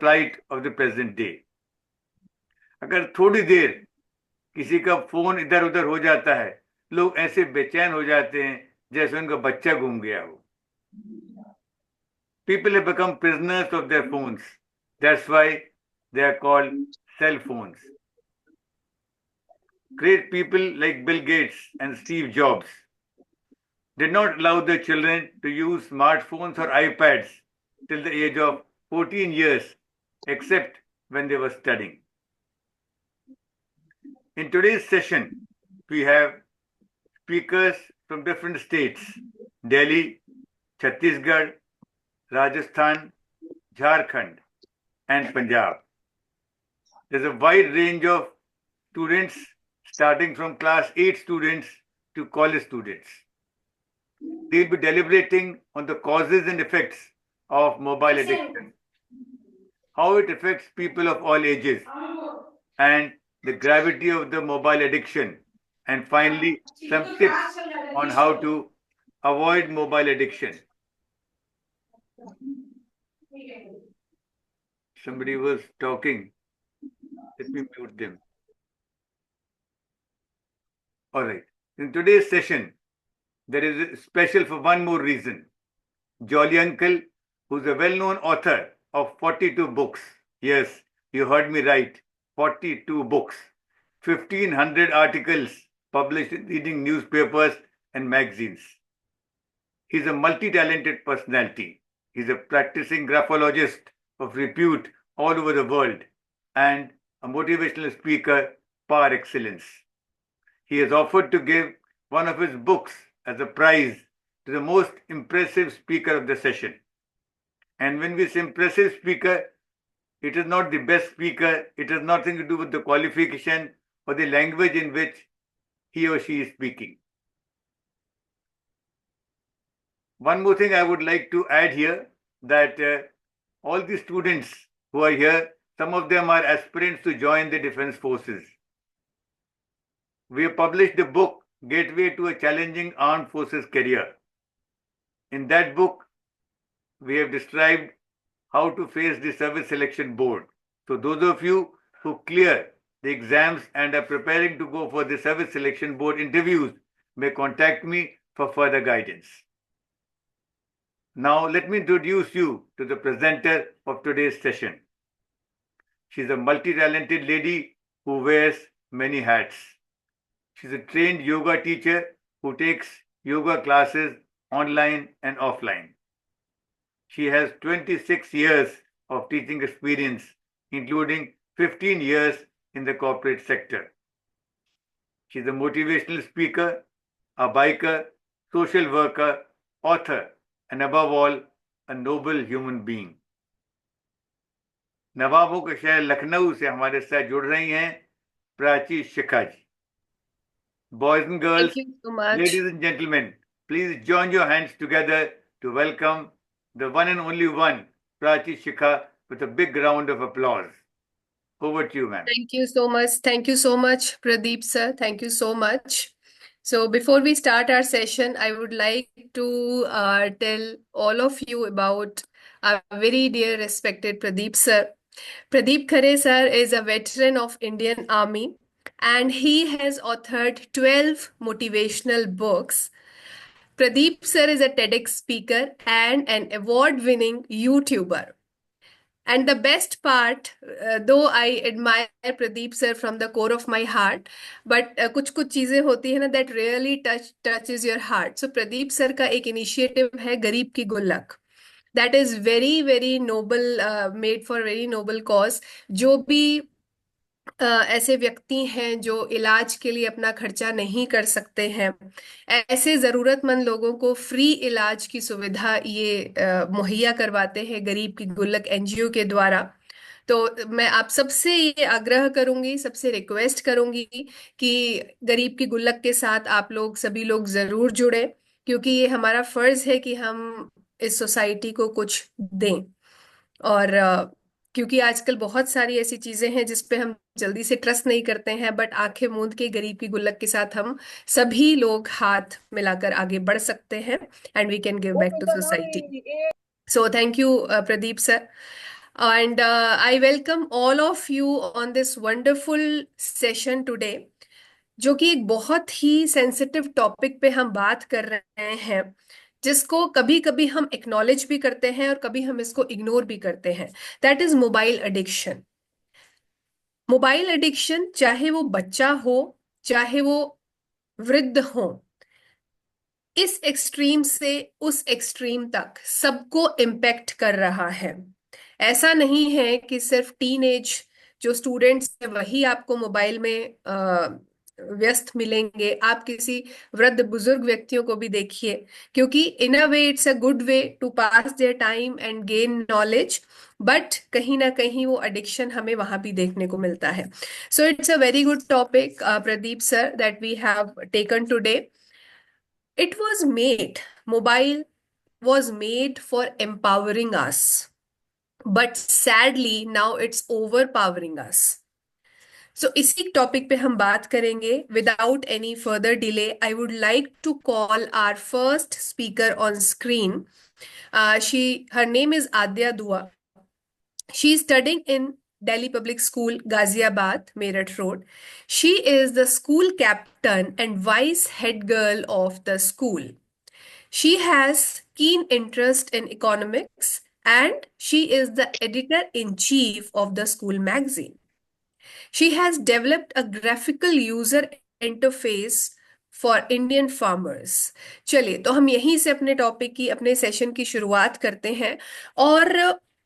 plight of the present day. अगर थोड़ी देर किसी का फोन इधर उधर हो जाता है, लोग ऐसे बेचैन हो जाते हैं जैसे उनका बच्चा गुम गया हो. People have become prisoners of their phones. That's why they are called cell phones. Great people like Bill Gates and Steve Jobs did not allow their children to use smartphones or iPads till the age of 14 years, except when they were studying. In today's session, we have speakers from different states: Delhi, Chhattisgarh, Rajasthan, Jharkhand, and Punjab. There's a wide range of students, starting from class 8 students to college students. They'll be deliberating on the causes and effects of mobile addiction, how it affects people of all ages, and the gravity of the mobile addiction, and finally, some tips on how to avoid mobile addiction. Somebody was talking. Let me mute them. All right. In today's session, there is a special for one more reason. Jolly Uncle, who's a well-known author of 42 books. Yes, you heard me right. 42 books. 1,500 articles published in leading newspapers and magazines. He's a multi-talented personality. He's a practicing graphologist of repute all over the world and a motivational speaker par excellence. He has offered to give one of his books as a prize to the most impressive speaker of the session. And when we say impressive speaker, it is not the best speaker. It has nothing to do with the qualification or the language in which he or she is speaking. One more thing I would like to add here, that all the students who are here, some of them are aspirants to join the defense forces. We have published the book, Gateway to a Challenging Armed Forces Career. In that book, we have described how to face the Service Selection Board. So those of you who clear the exams and are preparing to go for the Service Selection Board interviews may contact me for further guidance. Now let me introduce you to the presenter of today's session. She's a multi-talented lady who wears many hats. She's a trained yoga teacher who takes yoga classes online and offline. She has 26 years of teaching experience, including 15 years in the corporate sector. She's a motivational speaker, a biker, social worker, author, and above all, a noble human being. नवाबों के शहर लखनऊ से हमारे साथ जुड़ रही हैं प्राची शिखा जी. Boys and girls, Thank you so much. ladies and gentlemen, please join your hands together to welcome the one and only one, Prachi Shikha, with a big round of applause. Over to you, ma'am. Thank you so much. Thank you so much, Pradeep sir. Thank you so much. So before we start our session, I would like to tell all of you about our very dear respected Pradeep sir. Pradeep Khare sir is a veteran of Indian Army and he has authored 12 motivational books. Pradeep sir is a TEDx speaker and an award-winning YouTuber. And the best part, though I admire Pradeep sir from the core of my heart, but कुछ कुछ चीजें होती है ना that really touches your heart. So Pradeep sir का एक initiative है गरीब की गुल्लक. That is very very noble, made for very noble cause. जो भी ऐसे व्यक्ति हैं जो इलाज के लिए अपना खर्चा नहीं कर सकते हैं, ऐसे जरूरतमंद लोगों को फ्री इलाज की सुविधा ये मुहैया करवाते हैं गरीब की गुल्लक एनजीओ के द्वारा. तो मैं आप सबसे ये आग्रह करूंगी, सबसे रिक्वेस्ट करूंगी कि गरीब की गुल्लक के साथ आप लोग सभी लोग जरूर जुड़े, क्योंकि ये हमारा फर्ज है कि हम इस सोसाइटी को कुछ दें. और क्योंकि आजकल बहुत सारी ऐसी चीजें हैं जिस पे हम जल्दी से ट्रस्ट नहीं करते हैं, बट आंखें मूंद के गरीब की गुल्लक के साथ हम सभी लोग हाथ मिलाकर आगे बढ़ सकते हैं and we can give back to society. So thank you Pradeep sir. And I welcome all of you on this wonderful session today, जो कि एक बहुत ही सेंसिटिव टॉपिक पे हम बात कर रहे हैं, जिसको कभी कभी हम एक्नॉलेज भी करते हैं और कभी हम इसको इग्नोर भी करते हैं। That is mobile addiction. Mobile addiction, चाहे वो बच्चा हो, चाहे वो वृद्ध हो, इस एक्सट्रीम से उस एक्सट्रीम तक सबको इम्पेक्ट कर रहा है। ऐसा नहीं है कि सिर्फ टीनेज जो स्टूडेंट्स हैं वही आपको मोबाइल में व्यस्त मिलेंगे। आप किसी वृद्ध बुजुर्ग व्यक्तियों को भी देखिए, क्योंकि in a way it's a good way to pass their time and gain knowledge, but कहीं ना कहीं वो एडिक्शन हमें वहां भी देखने को मिलता है। So it's a very good topic, Pradeep sir, that we have taken today. It was made, mobile was made for empowering us, but sadly now it's overpowering us. So इसी टॉपिक पे हम बात करेंगे। Without any further delay, I would like to call our first speaker on screen. Her name is Adya Dua. She is studying in Delhi Public School, Ghaziabad, Meerut Road. She is the school captain and vice head girl of the school. She has keen interest in economics and she is the editor in chief of the school magazine. She has developed a graphical user interface for Indian farmers. चलिए, तो हम यहीं से अपने topic की, अपने session की शुरुआत करते हैं और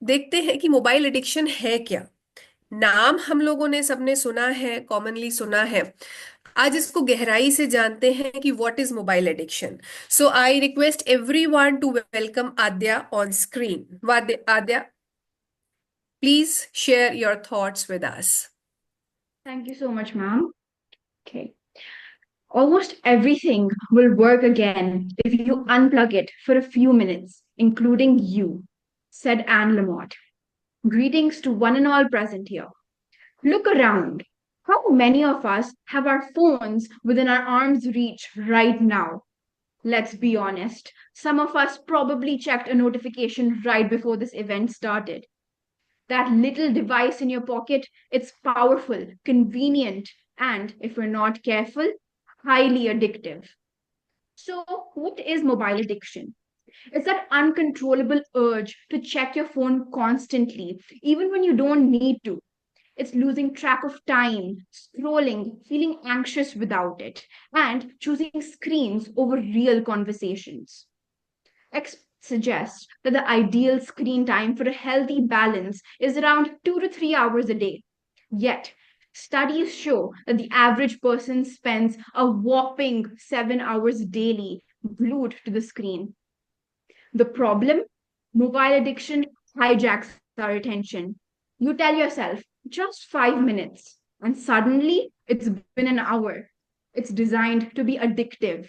देखते हैं कि मोबाइल एडिक्शन है क्या। नाम हम लोगों ने सबने सुना है, कॉमनली सुना है। आज इसको गहराई से जानते हैं कि what is mobile addiction. So I request everyone to welcome Aadya on screen. Aadya, please share your thoughts with us. Thank you so much, ma'am. Okay. Almost everything will work again if you unplug it for a few minutes, including you, said Anne Lamott. Greetings to one and all present here. Look around. How many of us have our phones within our arm's reach right now? Let's be honest. Some of us probably checked a notification right before this event started. That little device in your pocket, it's powerful, convenient, and if we're not careful, highly addictive. So, what is mobile addiction? It's that uncontrollable urge to check your phone constantly, even when you don't need to. It's losing track of time, scrolling, feeling anxious without it, and choosing screens over real conversations. Experts suggest that the ideal screen time for a healthy balance is around 2 to 3 hours a day. Yet, studies show that the average person spends a whopping 7 hours daily glued to the screen. The problem? Mobile addiction hijacks our attention. You tell yourself, just 5 minutes, and suddenly it's been an hour. It's designed to be addictive.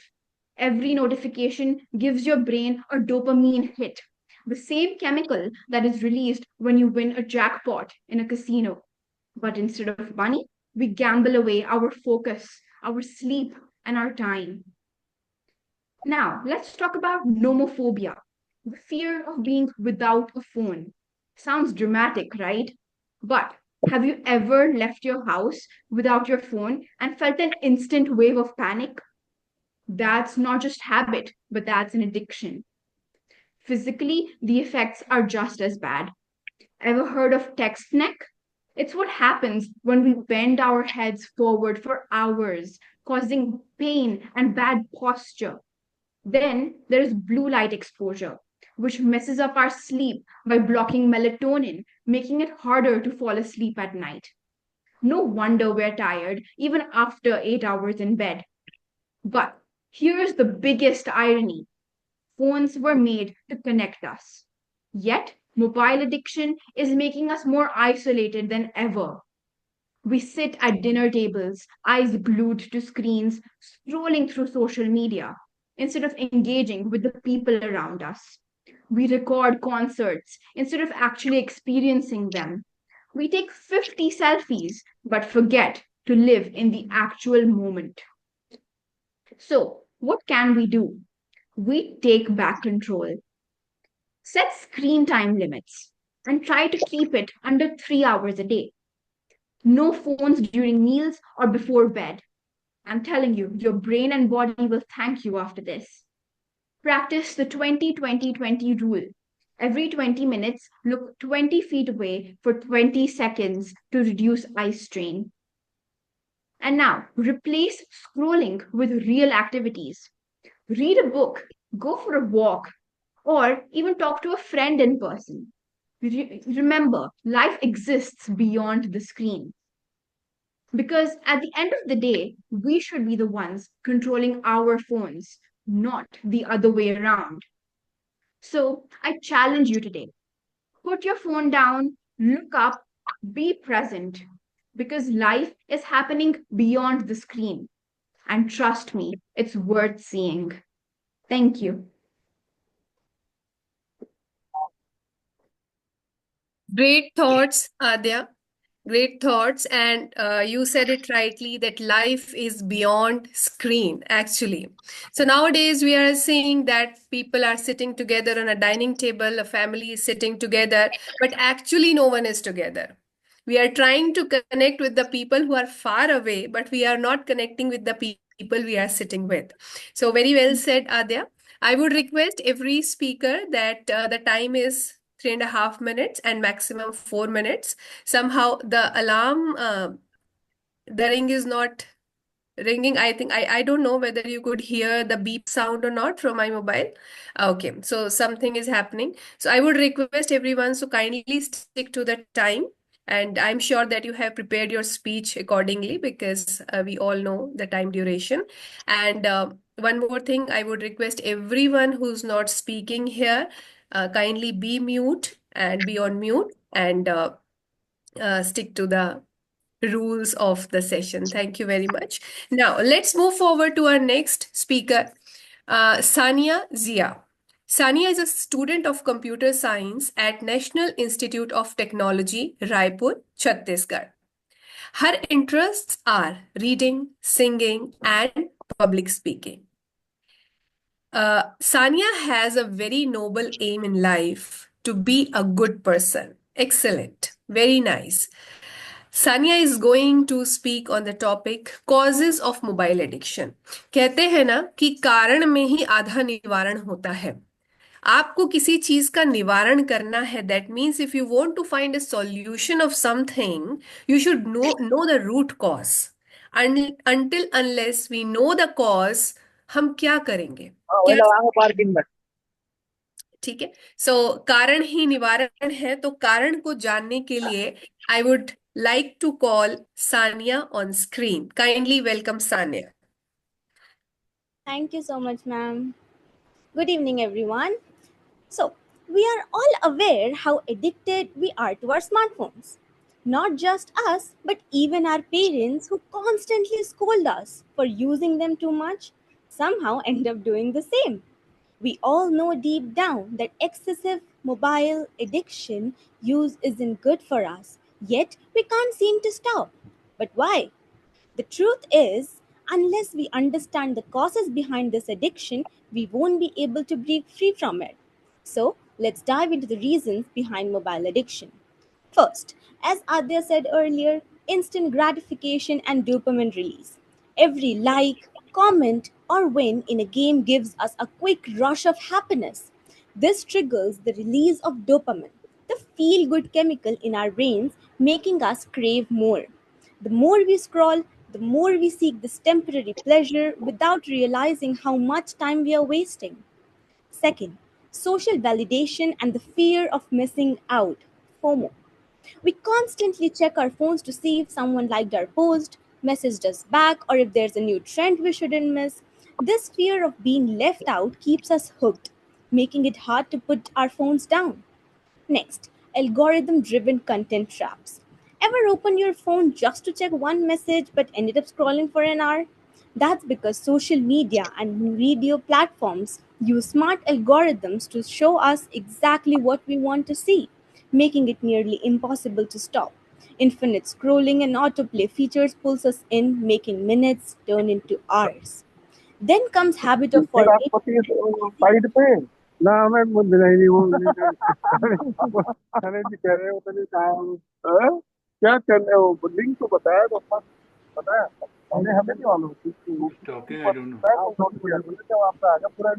Every notification gives your brain a dopamine hit, the same chemical that is released when you win a jackpot in a casino. But instead of money, we gamble away our focus, our sleep, and our time. Now, let's talk about nomophobia, the fear of being without a phone. Sounds dramatic, right? But have you ever left your house without your phone and felt an instant wave of panic? That's not just habit, but that's an addiction. Physically, the effects are just as bad. Ever heard of text neck? It's what happens when we bend our heads forward for hours, causing pain and bad posture. Then there's blue light exposure, which messes up our sleep by blocking melatonin, making it harder to fall asleep at night. No wonder we're tired, even after 8 hours in bed. But here's the biggest irony: phones were made to connect us. Yet, mobile addiction is making us more isolated than ever. We sit at dinner tables, eyes glued to screens, scrolling through social media, instead of engaging with the people around us. We record concerts instead of actually experiencing them. We take 50 selfies but forget to live in the actual moment. So, what can we do? We take back control. Set screen time limits. and try to keep it under 3 hours a day. No phones during meals or before bed. I'm telling you, your brain and body will thank you after this. Practice the 20-20-20 rule. Every 20 minutes, look 20 feet away for 20 seconds to reduce eye strain. And now, replace scrolling with real activities. Read a book, go for a walk, or even talk to a friend in person. Remember, life exists beyond the screen. Because at the end of the day, we should be the ones controlling our phones, not the other way around. So I challenge you today. Put your phone down, look up, be present, because life is happening beyond the screen. And trust me, it's worth seeing. Thank you. Great thoughts, Adya. Great thoughts. And you said it rightly that life is beyond screen, actually. So nowadays, we are seeing that people are sitting together on a dining table, a family is sitting together, but actually, no one is together. We are trying to connect with the people who are far away, but we are not connecting with the people we are sitting with. So, very well said, Adya. I would request every speaker that the time is 3.5 minutes and maximum 4 minutes. Somehow the alarm, the ring is not ringing. I think I don't know whether you could hear the beep sound or not from my mobile. Okay, so something is happening. So I would request everyone to kindly stick to the time. And I'm sure that you have prepared your speech accordingly because we all know the time duration. And one more thing, I would request everyone who's not speaking here, kindly be mute and be on mute and stick to the rules of the session. Thank you very much. Now, let's move forward to our next speaker, Sania Zia. Sania is a student of computer science at National Institute of Technology, Raipur, Chhattisgarh. Her interests are reading, singing, and public speaking. Sania has a very noble aim in life to be a good person. Excellent. Very nice. Sania is going to speak on the topic causes of mobile addiction. कहते हैं ना कि कारण में ही आधा निवारण होता है. आपको किसी चीज का निवारण करना है. That means if you want to find a solution of something, you should know the root cause. Until unless we know the cause, हम क्या करेंगे? क्या ठीक है. सो कारण ही निवारण है. तो कारण को जानने के लिए I would like to call Sania on screen. Kindly welcome Sania. Thank you so much, ma'am. Good evening, everyone. So, we are all aware how addicted we are to our smartphones. Not just us, but even our parents who constantly scold us for using them too much somehow end up doing the same. We all know deep down that excessive mobile addiction use isn't good for us, yet we can't seem to stop. But why? The truth is, unless we understand the causes behind this addiction, we won't be able to break free from it. So, let's dive into the reasons behind mobile addiction. First, as Adya said earlier, instant gratification and dopamine release. Every like, comment, or win in a game gives us a quick rush of happiness. This triggers the release of dopamine, the feel good chemical in our brains, making us crave more. The more we scroll, the more we seek this temporary pleasure without realizing how much time we are wasting. Second, social validation and the fear of missing out, FOMO. We constantly check our phones to see if someone liked our post, messaged us back, or if there's a new trend we shouldn't miss. This fear of being left out keeps us hooked, making it hard to put our phones down. Next, algorithm driven content traps. Ever open your phone just to check one message but ended up scrolling for an hour? That's because social media and video platforms use smart algorithms to show us exactly what we want to see, making it nearly impossible to stop. Infinite scrolling and autoplay features pulls us in, making minutes turn into hours. Then comes habit of formation. ना मैं मुझ नहीं हूँ थाने जी कह रहे हो तो कहा हाँ? क्या कर रहे हो लिंक तो बताया तो पता है हमें नहीं मालूम Talking, I don't know. जब आपका आगे पूरा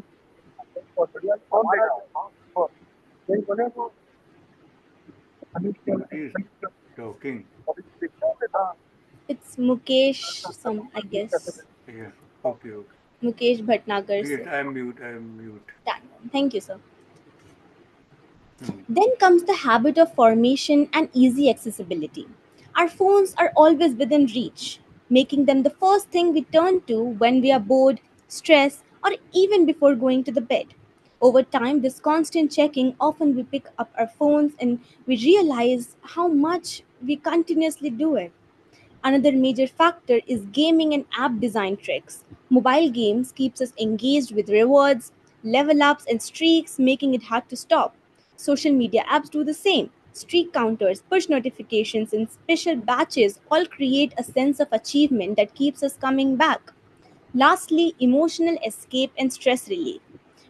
बहुत बढ़िया कौन देगा नहीं बोले तो He is talking. It's Mukesh, some I guess. Yeah. Okay. Okay. Mukesh Bhatnagar, Yes, sir. I am mute. I am mute. Done. Thank you, sir. Hmm. Then comes the habit of formation and easy accessibility. Our phones are always within reach, making them the first thing we turn to when we are bored, stressed, or even before going to the bed. Over time, this constant checking, often we pick up our phones and we realize how much we continuously do it. Another major factor is gaming and app design tricks. Mobile games keeps us engaged with rewards, level ups and streaks, making it hard to stop. Social media apps do the same. Streak counters, push notifications and special batches all create a sense of achievement that keeps us coming back. Lastly, emotional escape and stress relief.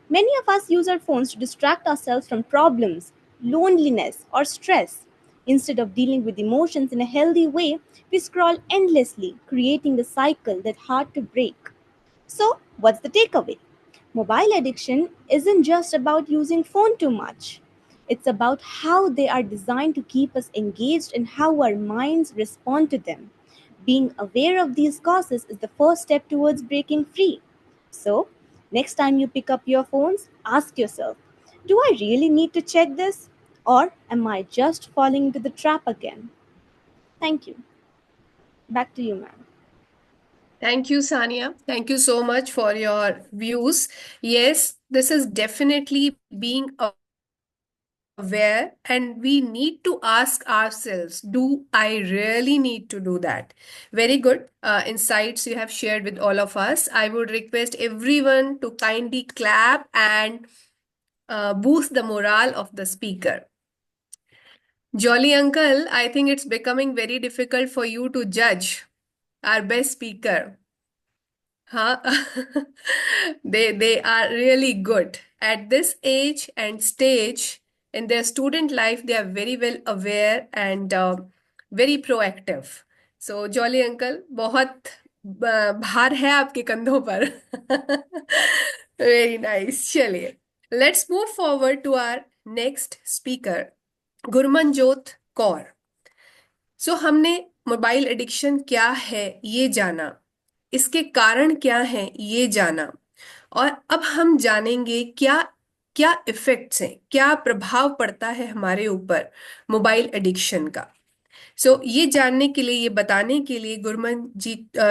Many of us use our phones to distract ourselves from problems, loneliness, or stress. Instead of dealing with emotions in a healthy way, we scroll endlessly, creating a cycle that's hard to break. So, what's the takeaway? Mobile addiction isn't just about using phone too much. It's about how they are designed to keep us engaged and how our minds respond to them. Being aware of these causes is the first step towards breaking free. So, next time you pick up your phones, ask yourself, do I really need to check this? Or am I just falling into the trap again? Thank you. Back to you, ma'am. Thank you, Sania. Thank you so much for your views. Yes, this is definitely being aware, and we need to ask ourselves, do I really need to do that? Very good insights you have shared with all of us. I would request everyone to kindly clap and boost the morale of the speaker. Jolly Uncle, I think it's becoming very difficult for you to judge our best speaker. Huh? They are really good. At this age and stage in their student life, they are very well aware and very proactive. So, Jolly Uncle, बहुत भार है आपके कंधों पर. Very nice. चलिए. Let's move forward to our next speaker, गुरमनजोत Kaur. सो हमने mobile addiction क्या है ये जाना, इसके कारण क्या हैं ये जाना, और अब हम जानेंगे क्या क्या इफेक्ट्स हैं, क्या प्रभाव पड़ता है हमारे ऊपर मोबाइल एडिक्शन का. सो ये जानने के लिए, ये बताने के लिए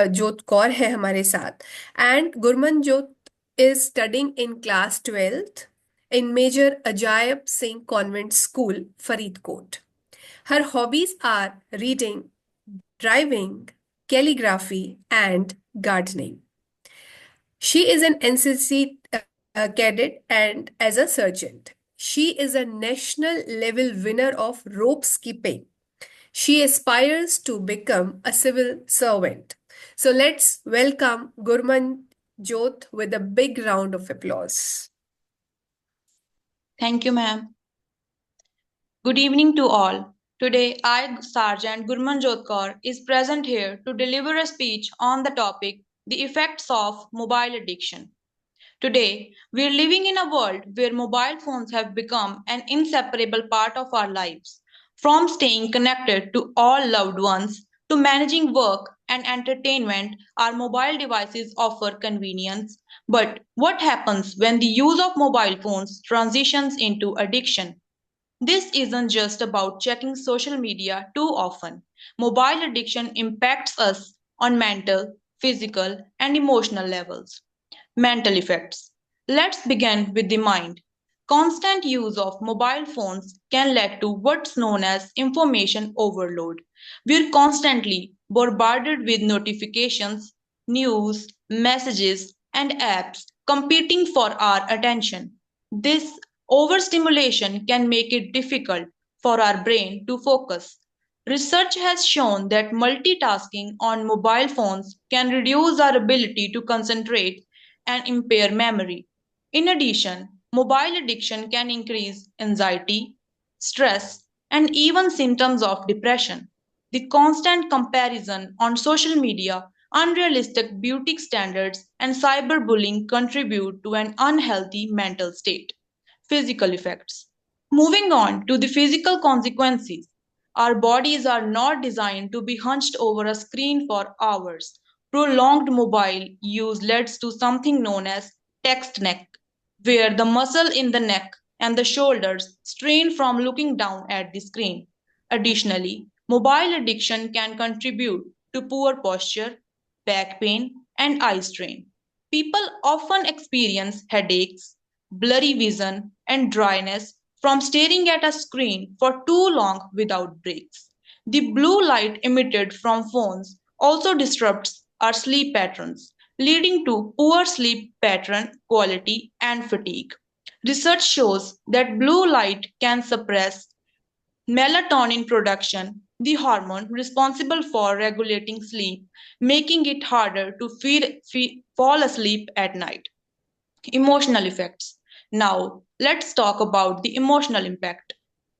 जोत कौर है हमारे साथ. एंड जोत is studying in class 12th in Major Ajayab Singh Convent School, Faridkot. Her hobbies are reading, driving, calligraphy, and gardening. She is an NCC cadet and as a sergeant. She is a national level winner of rope skipping. She aspires to become a civil servant. So let's welcome Gurmanjot with a big round of applause. Thank you, ma'am. Good evening to all. Today, I, Sergeant Gurmanjot Kaur, is present here to deliver a speech on the topic, the effects of mobile addiction. Today, we are living in a world where mobile phones have become an inseparable part of our lives. From staying connected to all loved ones to managing work and entertainment, our mobile devices offer convenience. But what happens when the use of mobile phones transitions into addiction? This isn't just about checking social media too often. Mobile addiction impacts us on mental, physical, and emotional levels. Mental effects. Let's begin with the mind. Constant use of mobile phones can lead to what's known as information overload. We're constantly bombarded with notifications, news, messages, and apps competing for our attention. This overstimulation can make it difficult for our brain to focus. Research has shown that multitasking on mobile phones can reduce our ability to concentrate and impair memory. In addition, mobile addiction can increase anxiety, stress, and even symptoms of depression. The constant comparison on social media, unrealistic beauty standards, and cyberbullying contribute to an unhealthy mental state. Physical effects. Moving on to the physical consequences. Our bodies are not designed to be hunched over a screen for hours. Prolonged mobile use leads to something known as text neck, where the muscle in the neck and the shoulders strain from looking down at the screen. Additionally, mobile addiction can contribute to poor posture, back pain, and eye strain. People often experience headaches, blurry vision, and dryness from staring at a screen for too long without breaks. The blue light emitted from phones also disrupts our sleep patterns, leading to poor sleep pattern quality and fatigue. Research shows that blue light can suppress melatonin production, the hormone responsible for regulating sleep, making it harder to fall asleep at night. Emotional effects. Now, let's talk about the emotional impact.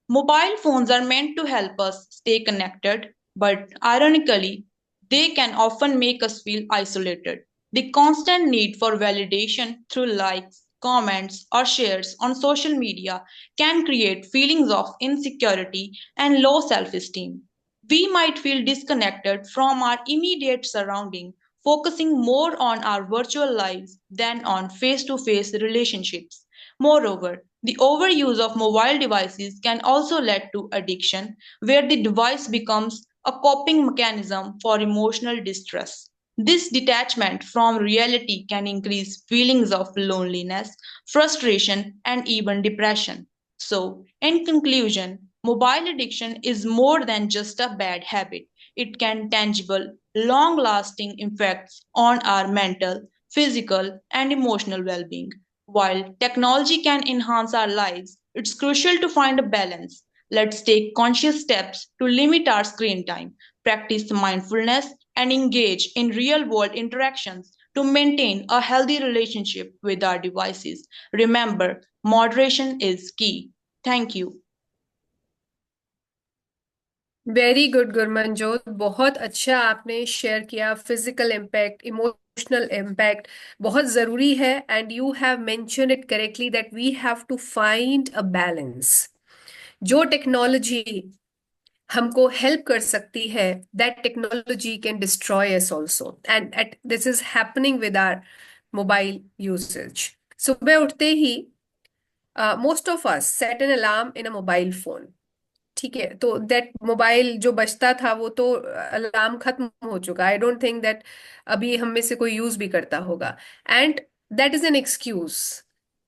Mobile phones are meant to help us stay connected, but ironically, they can often make us feel isolated. The constant need for validation through likes, comments, or shares on social media can create feelings of insecurity and low self esteem. We might feel disconnected from our immediate surrounding, focusing more on our virtual lives than on face to face relationships. Moreover, the overuse of mobile devices can also lead to addiction, where the device becomes a coping mechanism for emotional distress. This detachment from reality can increase feelings of loneliness, frustration, and even depression. So, in conclusion, mobile addiction is more than just a bad habit. It can tangible, long lasting effects on our mental, physical, and emotional well being. While technology can enhance our lives, it's crucial to find a balance. Let's take conscious steps to limit our screen time, practice mindfulness, and engage in real world interactions to maintain a healthy relationship with our devices. Remember, moderation is key. Thank you. Very good Gurmanjot, बहुत अच्छा आपने share किया. Physical impact, emotional impact बहुत ज़रूरी है, and you have mention it correctly that we have to find a balance. जो technology हमको help कर सकती है, that technology can destroy us also, and this is happening with our mobile usage. सुबह उठते ही most of us set an alarm in a mobile phone. ठीक है, तो दैट मोबाइल जो बजता था वो तो अलार्म खत्म हो चुका. आई डोंट थिंक दैट अभी हम में से कोई यूज भी करता होगा, and that is an excuse.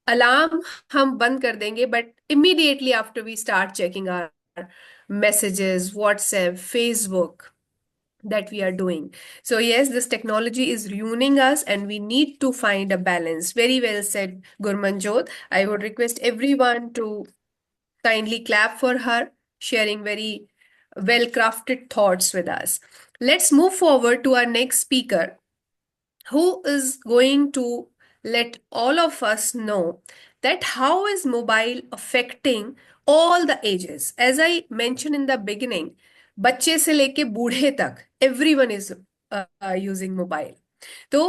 Alarm हम बंद कर देंगे, but immediately after we start checking our messages, WhatsApp, Facebook, that we are doing. So yes, this technology is ruining us, and we need to find a balance. Very well said, Gurmanjot. I would request everyone to kindly clap for her, sharing very well crafted thoughts with us. Let's move forward to our next speaker, who is going to let all of us know that how is mobile affecting all the ages. As I mentioned in the beginning, बच्चे से लेके बूढ़े तक everyone is using mobile. So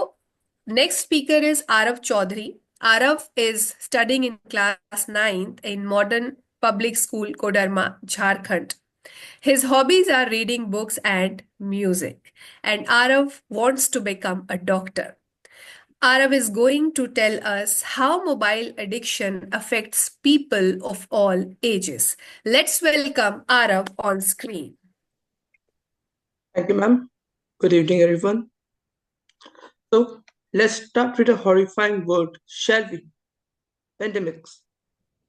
next speaker is Arav Chaudhary. Arav is studying in class 9th in Modern Public School, Kodarma, Jharkhand. His hobbies are reading books and music, and Arav wants to become a doctor. Arav is going to tell us how mobile addiction affects people of all ages. Let's welcome Arav on screen. Thank you, ma'am. Good evening, everyone. So, let's start with a horrifying word, shall we? Pandemics.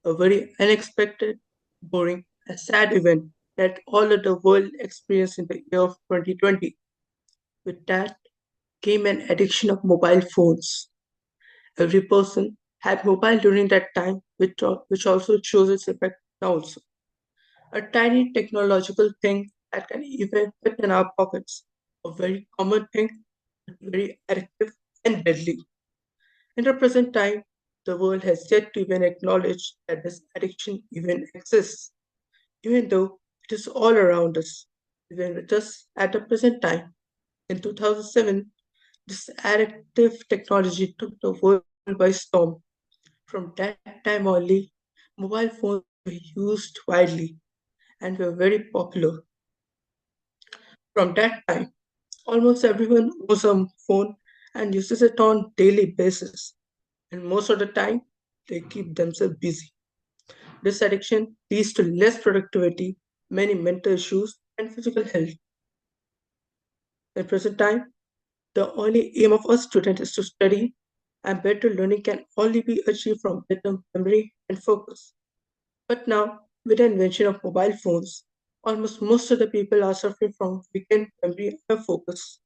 A very unexpected, boring, and sad event that all of the world experienced in the year of 2020. With that came an addiction of mobile phones. Every person had mobile during that time, which also shows its effect now also. A tiny technological thing that can even fit in our pockets. A very common thing, but very addictive and deadly. In the present time, the world has yet to even acknowledge that this addiction even exists, even though it is all around us, even with us at the present time. In 2007, this addictive technology took the world by storm. From that time only, mobile phones were used widely and were very popular. From that time, almost everyone owns a phone and uses it on daily basis, and most of the time they keep themselves busy. This addiction leads to less productivity, many mental issues, and physical health. At present time, the only aim of a student is to study, and better learning can only be achieved from better memory and focus. But now, with the invention of mobile phones, almost most of the people are suffering from weakened memory and focus.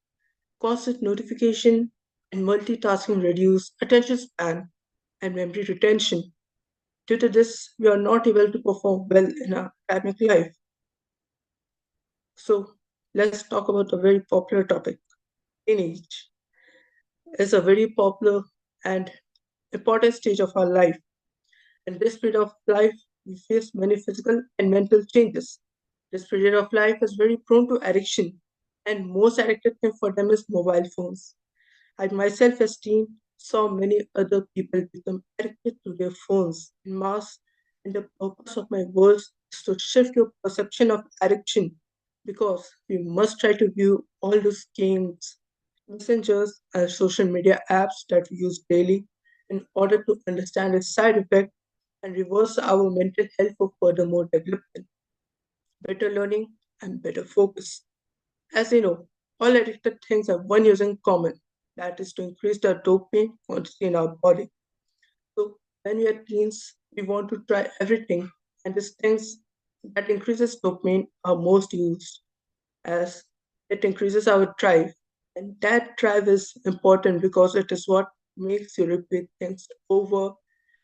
Constant notification and multitasking reduce attention span and memory retention. Due to this, we are not able to perform well in our academic life. So, let's talk about a very popular topic. Teenage is a very popular and important stage of our life. In this period of life, we face many physical and mental changes. This period of life is very prone to addiction, and most addicted thing for them is mobile phones. I myself esteem saw many other people become addicted to their phones in mass, and the purpose of my words is to shift your perception of addiction because we must try to view all those games, messengers, and social media apps that we use daily in order to understand its side effect and reverse our mental health for furthermore development, better learning, and better focus. As you know, all addicted things have one use in common, that is to increase the dopamine quantity in our body. So when we are teens, we want to try everything, and these things that increases dopamine are most used as it increases our drive. And that drive is important because it is what makes you repeat things over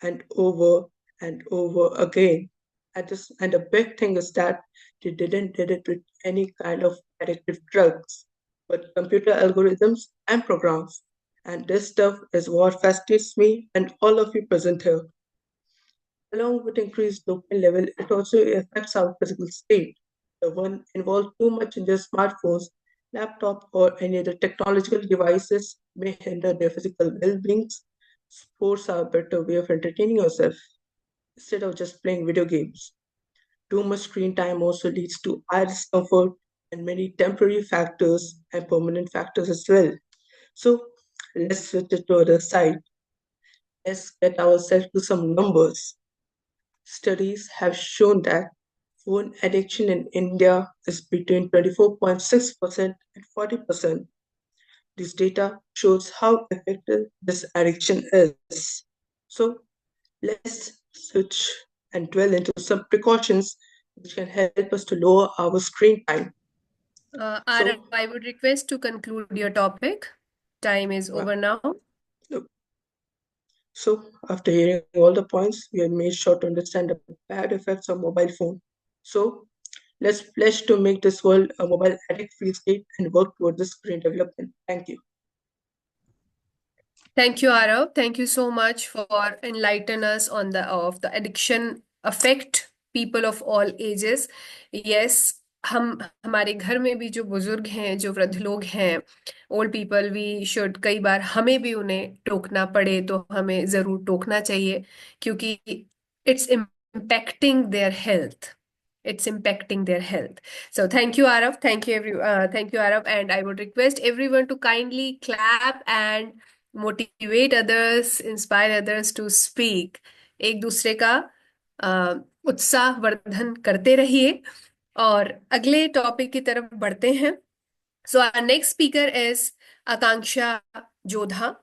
and over and over again. And the big thing is that they didn't did it with any kind of addictive drugs, but computer algorithms and programs. And this stuff is what fascinates me and all of you present here. Along with increased dopamine level, it also affects our physical state. The one involved too much in their smartphones, laptop, or any other technological devices may hinder their physical well-being. Sports are a better way of entertaining yourself instead of just playing video games. Too much screen time also leads to eye discomfort and many temporary factors and permanent factors as well. So let's switch it to the other side. Let's get ourselves to some numbers. Studies have shown that phone addiction in India is between 24.6% and 40%. This data shows how effective this addiction is. So let's switch and dwell into some precautions which can help us to lower our screen time. Arav, I would request to conclude your topic. Time is over now. So after hearing all the points, we have made sure to understand the bad effects of mobile phone. So let's pledge to make this world a mobile addict-free state and work toward this green development. Thank you. Thank you, Arav. Thank you so much for enlightening us on the addiction affect people of all ages. Yes, हमारे घर में भी जो बुजुर्ग हैं, जो वृद्ध लोग हैं, ओल्ड पीपल, वी शुड, कई बार हमें भी उन्हें टोकना पड़े तो हमें जरूर टोकना चाहिए क्योंकि it's impacting their health. It's impacting their health. So thank you, Arav. Thank you, thank you, Arav. And I would request everyone to kindly clap and motivate others, inspire others to speak. एक दूसरे का उत्साह वर्धन करते रहिए और अगले topic की तरफ बढ़ते हैं. So our next speaker is Akanksha Jodha.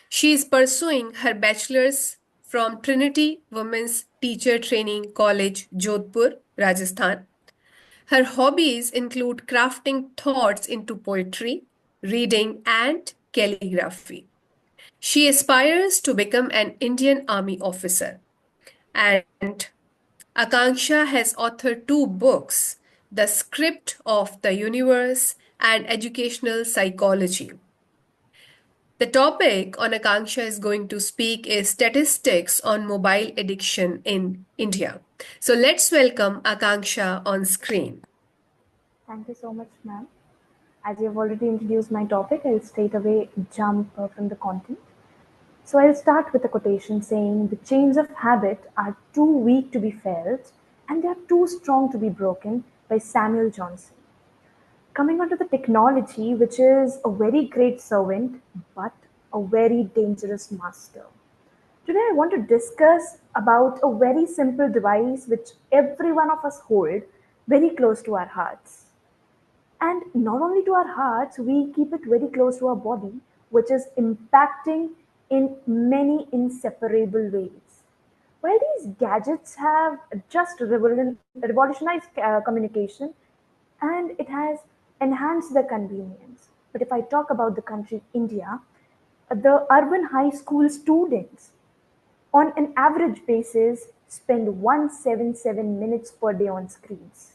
She is pursuing her bachelor's from Trinity Women's Teacher Training College, Jodhpur, Rajasthan. Her hobbies include crafting thoughts into poetry, reading, and calligraphy. She aspires to become an Indian Army officer. And Akanksha has authored 2 books, The Script of the Universe and Educational Psychology. The topic on Akanksha is going to speak is statistics on mobile addiction in India. So let's welcome Akanksha on screen. Thank you so much, ma'am. As you have already introduced my topic, I'll straight away jump from the content. So I'll start with a quotation saying, "The chains of habit are too weak to be felt and they are too strong to be broken," by Samuel Johnson. Coming on to the technology, which is a very great servant but a very dangerous master. Today I want to discuss about a very simple device which every one of us hold very close to our hearts. And not only to our hearts, we keep it very close to our body, which is impacting in many inseparable ways. While these gadgets have just revolutionized communication and it has enhanced the convenience, but if I talk about the country India, the urban high school students on an average basis spend 177 minutes per day on screens.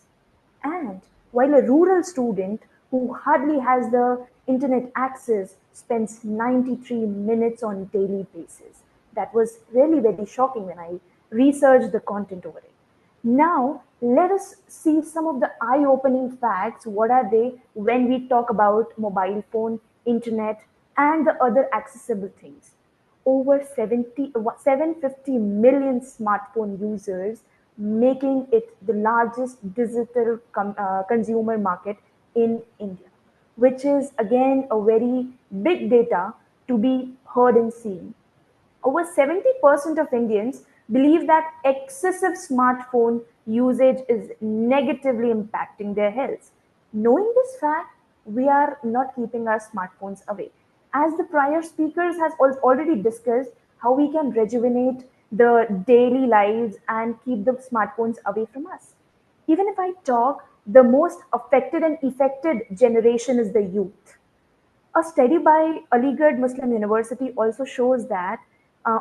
And while a rural student who hardly has the internet access spends 93 minutes on daily basis. That was really very shocking when I researched the content over it. Now, let us see some of the eye-opening facts. What are they when we talk about mobile phone, internet, and the other accessible things? Over 750 million smartphone users, making it the largest digital consumer market in India, which is again a very big data to be heard and seen. Over 70% of Indians believe that excessive smartphone usage is negatively impacting their health. Knowing this fact, we are not keeping our smartphones away. As the prior speakers has already discussed how we can rejuvenate the daily lives and keep the smartphones away from us. Even if I talk, the most affected and affected generation is the youth. A study by Aligarh Muslim University also shows that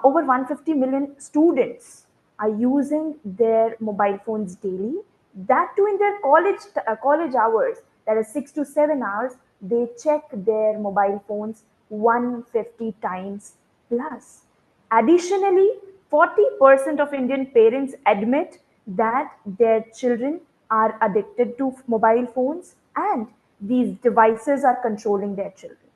over 150 million students are using their mobile phones daily. That too in their college hours, that is 6 to 7 hours, they check their mobile phones 150 times plus. Additionally, 40% of Indian parents admit that their children are addicted to mobile phones and these devices are controlling their children.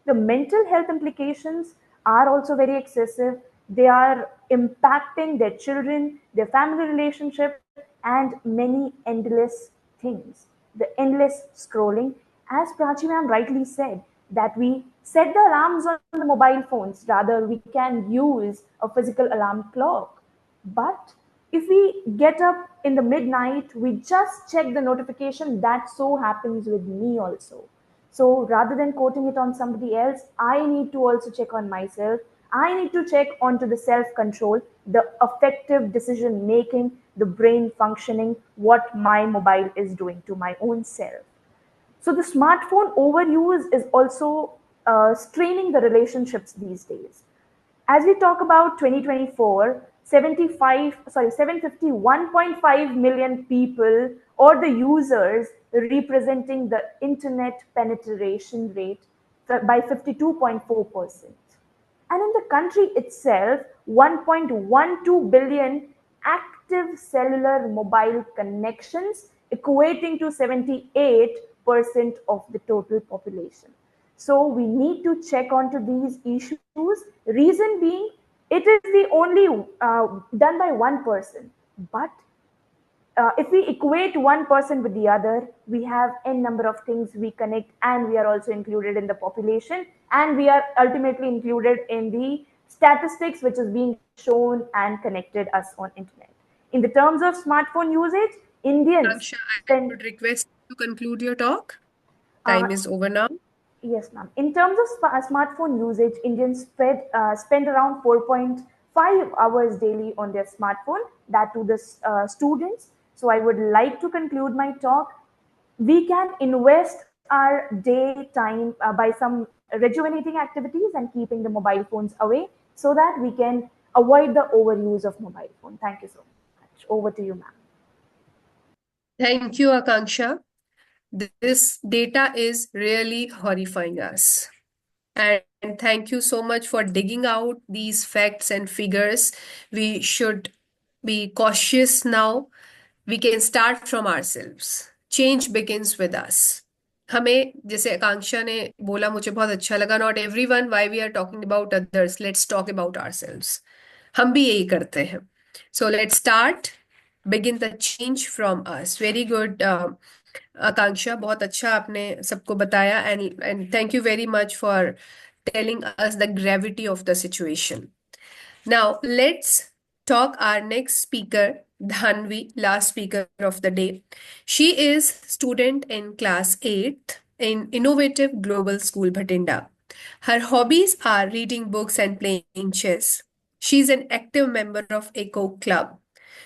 The mental health implications are also very excessive. They are impacting their children, their family relationship, and many endless things. The endless scrolling, as Prachi ma'am rightly said, that we set the alarms on the mobile phones, rather, we can use a physical alarm clock. But if we get up in the midnight, we just check the notification. That so happens with me also. So rather than quoting it on somebody else, I need to also check on myself. I need to check onto the self control, the effective decision making, the brain functioning, what my mobile is doing to my own self. So the smartphone overuse is also straining the relationships these days. As we talk about 2024, 751.5 million people or the users representing the internet penetration rate by 52.4%. And in the country itself, 1.12 billion active cellular mobile connections, equating to 78% of the total population. So we need to check onto these issues. Reason being, it is the only done by one person. But if we equate one person with the other, we have n number of things we connect, and we are also included in the population, and we are ultimately included in the statistics which is being shown and connected us on internet. In the terms of smartphone usage, Indians Akanksha, I spend would request you to conclude your talk. uh, Time is over now. Yes, ma'am. In terms of smartphone usage, Indians spend around 4.5 hours daily on their smartphone, that to the students. So I would like to conclude my talk. We can invest our day time by some rejuvenating activities and keeping the mobile phones away so that we can avoid the overuse of mobile phone. Thank you so much. Over to you, ma'am. Thank you, Akanksha. This data is really horrifying us. And thank you so much for digging out these facts and figures. We should be cautious now. We can start from ourselves. Change begins with us. हमें जैसे आकांक्षा ने बोला, मुझे बहुत अच्छा लगा, not everyone, why we are talking about others, let's talk about ourselves. हम भी यही करते हैं. So let's start, begin the change from us. Very good Akanksha, बहुत अच्छा आपने सबको बताया. And thank you very much for telling us the gravity of the situation. Now, let's talk our next speaker, Dhanvi, last speaker of the day. She is student in class 8th in Innovative Global School, Bhatinda. Her hobbies are reading books and playing chess. She is an active member of Eco Club.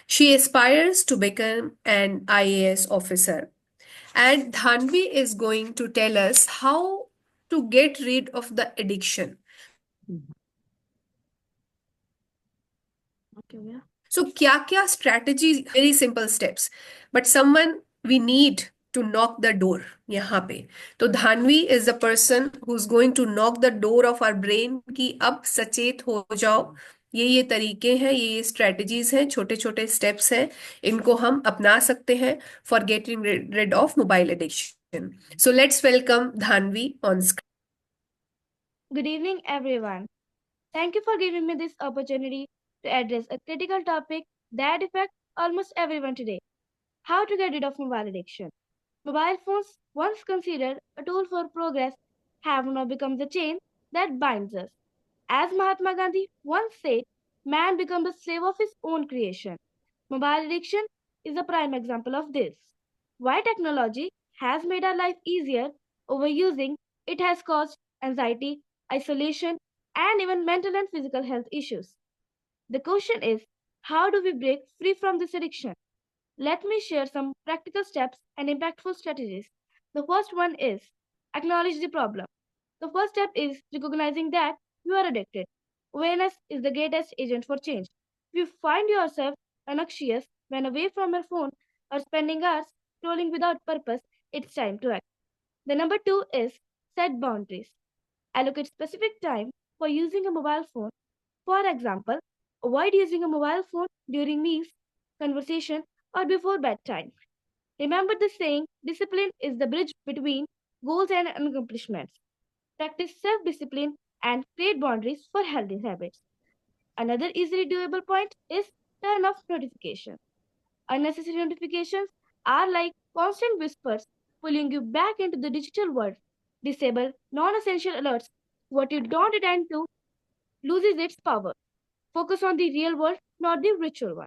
She aspires to become an IAS officer. And Dhanvi is going to tell us how to get rid of the addiction. So, क्या strategies, very simple steps, but someone we need to knock the door यहाँ पे. तो Dhanvi is the person who's going to knock the door of our brain कि अब सचेत हो जाओ. ये तरीके हैं, ये strategies हैं, छोटे छोटे steps हैं, इनको हम अपना सकते हैं for getting rid of mobile addiction. So let's welcome Dhanvi on screen. Good evening, everyone. Thank you for giving me this opportunity to address a critical topic that affects almost everyone today: how to get rid of mobile addiction. Mobile phones, once considered a tool for progress, have now become the chain that binds us. As Mahatma Gandhi once said, man becomes the slave of his own creation. Mobile addiction is a prime example of this. While technology has made our life easier, overusing it has caused anxiety, isolation, and even mental and physical health issues. The question is, how do we break free from this addiction? Let me share some practical steps and impactful strategies. The first one is acknowledge the problem. The first step is recognizing that you are addicted. Awareness is the greatest agent for change. If you find yourself anxious when away from your phone or spending hours scrolling without purpose, it's time to act. The number two is set boundaries. Allocate specific time for using a mobile phone. For example, avoid using a mobile phone during meals, conversation, or before bedtime. Remember the saying, discipline is the bridge between goals and accomplishments. Practice self-discipline and create boundaries for healthy habits. Another easily doable point is turn off notifications. Unnecessary notifications are like constant whispers pulling you back into the digital world. Disable non-essential alerts. What you don't attend to loses its power. Focus on the real world, not the virtual one.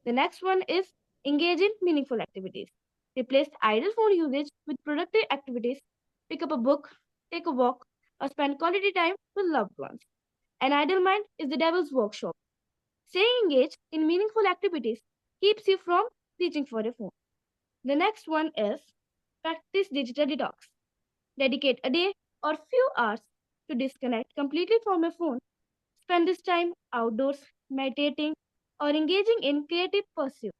The next one is engage in meaningful activities. Replace idle phone usage with productive activities. Pick up a book, take a walk, or spend quality time with loved ones. An idle mind is the devil's workshop. Staying engaged in meaningful activities keeps you from reaching for a phone. The next one is practice digital detox. Dedicate a day or few hours to disconnect completely from your phone. Spend this time outdoors, meditating, or engaging in creative pursuit.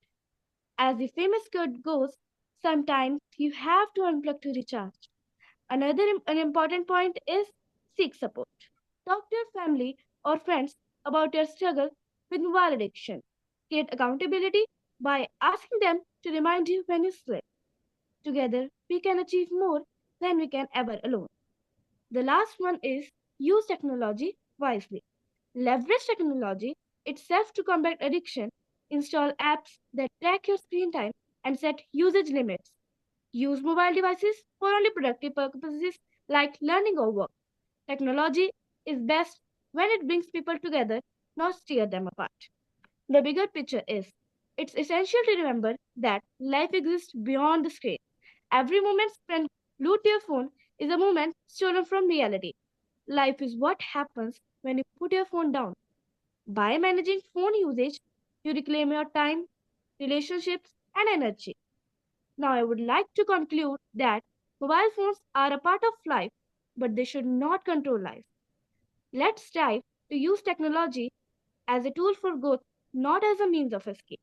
As the famous quote goes, sometimes you have to unplug to recharge. Another an important point is seek support. Talk to your family or friends about your struggle with mobile addiction. Create accountability by asking them to remind you when you slip. Together, we can achieve more than we can ever alone. The last one is use technology wisely. Leverage technology itself to combat addiction. Install apps that track your screen time and set usage limits. Use mobile devices for only productive purposes like learning or work. Technology is best when it brings people together, not tear them apart. The bigger picture is it's essential to remember that life exists beyond the screen. Every moment spent glued to your phone is a moment stolen from reality. Life is what happens when you put your phone down. By managing phone usage, you reclaim your time, relationships, and energy. Now, I would like to conclude that mobile phones are a part of life, but they should not control life. Let's strive to use technology as a tool for growth, not as a means of escape.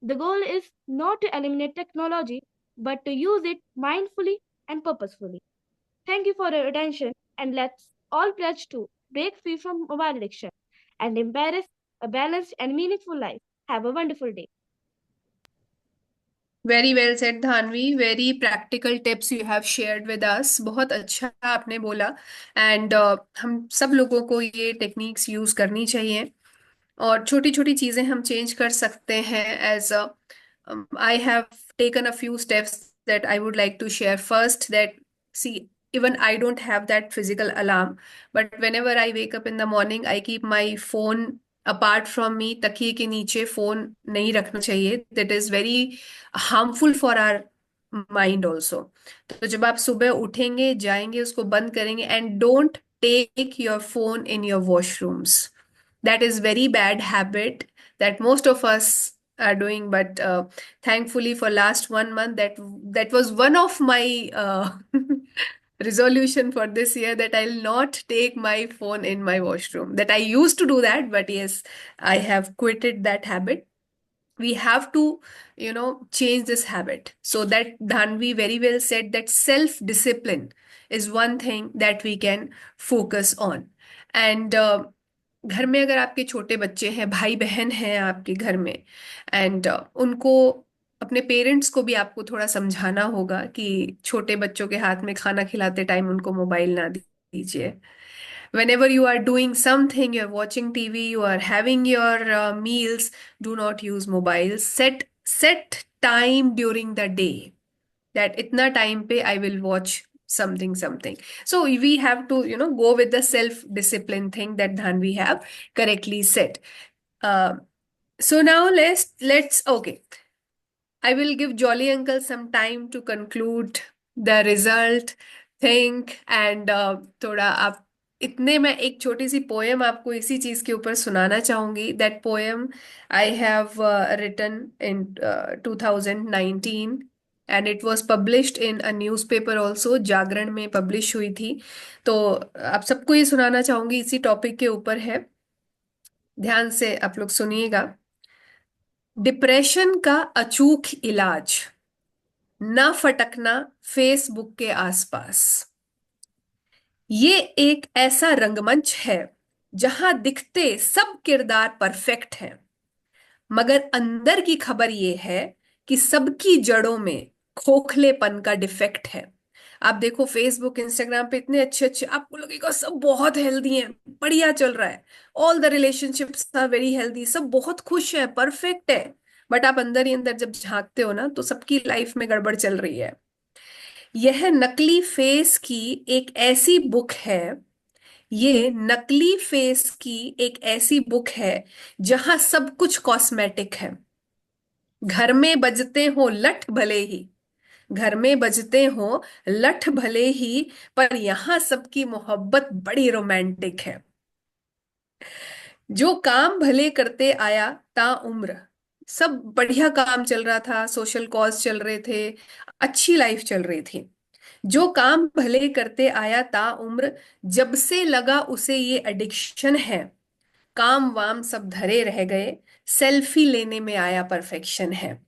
The goal is not to eliminate technology, but to use it mindfully and purposefully. Thank you for your attention, and let's all pledge to break free from mobile addiction and embrace a balanced and meaningful life. Have a wonderful day. Very well said Dhanvi, very practical tips you have shared with us. बहुत अच्छा आपने बोला। And हम सब लोगों को ये techniques use करनी चाहिए और छोटी छोटी चीजें हम चेंज कर सकते हैं। As I have taken a few steps that I would like to share. First, that see, even I don't have that physical alarm, but whenever I wake up in the morning, I keep my phone apart from me। तकिए के नीचे phone नहीं रखना चाहिए। That is very harmful for our mind also. तो जब आप सुबह उठेंगे, जाएंगे, उसको बंद करेंगे। And don't take your phone in your washrooms. That is very bad habit that most of us are doing, but thankfully for last 1 month, that was one of my resolution for this year, that I'll not take my phone in my washroom. That I used to do that, but yes, I have quitted that habit. We have to, change this habit. So that Dhanvi very well said that self discipline is one thing that we can focus on. And घर में अगर आपके छोटे बच्चे हैं, भाई बहन हैं आपके घर में, एंड उनको, अपने पेरेंट्स को भी आपको थोड़ा समझाना होगा कि छोटे बच्चों के हाथ में खाना खिलाते टाइम उनको मोबाइल ना दीजिए। Whenever you are doing something, you're watching TV, you are having your meals, do not use mobiles. Set time during the day, that itna time pe I will watch something. So we have to, go with the self discipline thing that Dhanvi have correctly said. So now let's okay, I will give Jolly Uncle some time to conclude the result, think, and थोड़ा आप इतने, मैं एक छोटी सी poem आपको इसी चीज के ऊपर सुनाना चाहूंगी। That poem I have written in 2019 and it was published in a newspaper also. Jagran में पब्लिश हुई थी। तो आप सबको ये सुनाना चाहूंगी, इसी टॉपिक के ऊपर है। ध्यान से आप लोग सुनिएगा। डिप्रेशन का अचूक इलाज, न फटकना फेसबुक के आसपास। ये एक ऐसा रंगमंच है जहां दिखते सब किरदार परफेक्ट हैं, मगर अंदर की खबर ये है कि सबकी जड़ों में खोखलेपन का डिफेक्ट है। आप देखो फेसबुक, इंस्टाग्राम पे इतने अच्छे अच्छे, आपको लगेगा सब बहुत हेल्दी हैं, बढ़िया चल रहा है, all the relationships are very healthy, सब बहुत खुश है, परफेक्ट है। बट आप अंदर ही अंदर जब झांकते हो ना, तो सबकी लाइफ में गड़बड़ चल रही है। यह नकली फेस की एक ऐसी बुक है, ये नकली फेस की एक ऐसी बुक है जहां सब कुछ कॉस्मेटिक है। घर में बजते हो लठ भले ही, घर में बजते हो लठ भले ही, पर यहां सबकी मोहब्बत बड़ी रोमांटिक है। जो काम भले करते आया ता उम्र, सब बढ़िया काम चल रहा था, सोशल कॉज चल रहे थे, अच्छी लाइफ चल रही थी। जो काम भले करते आया ता उम्र, जब से लगा उसे ये एडिक्शन है, काम वाम सब धरे रह गए, सेल्फी लेने में आया परफेक्शन है।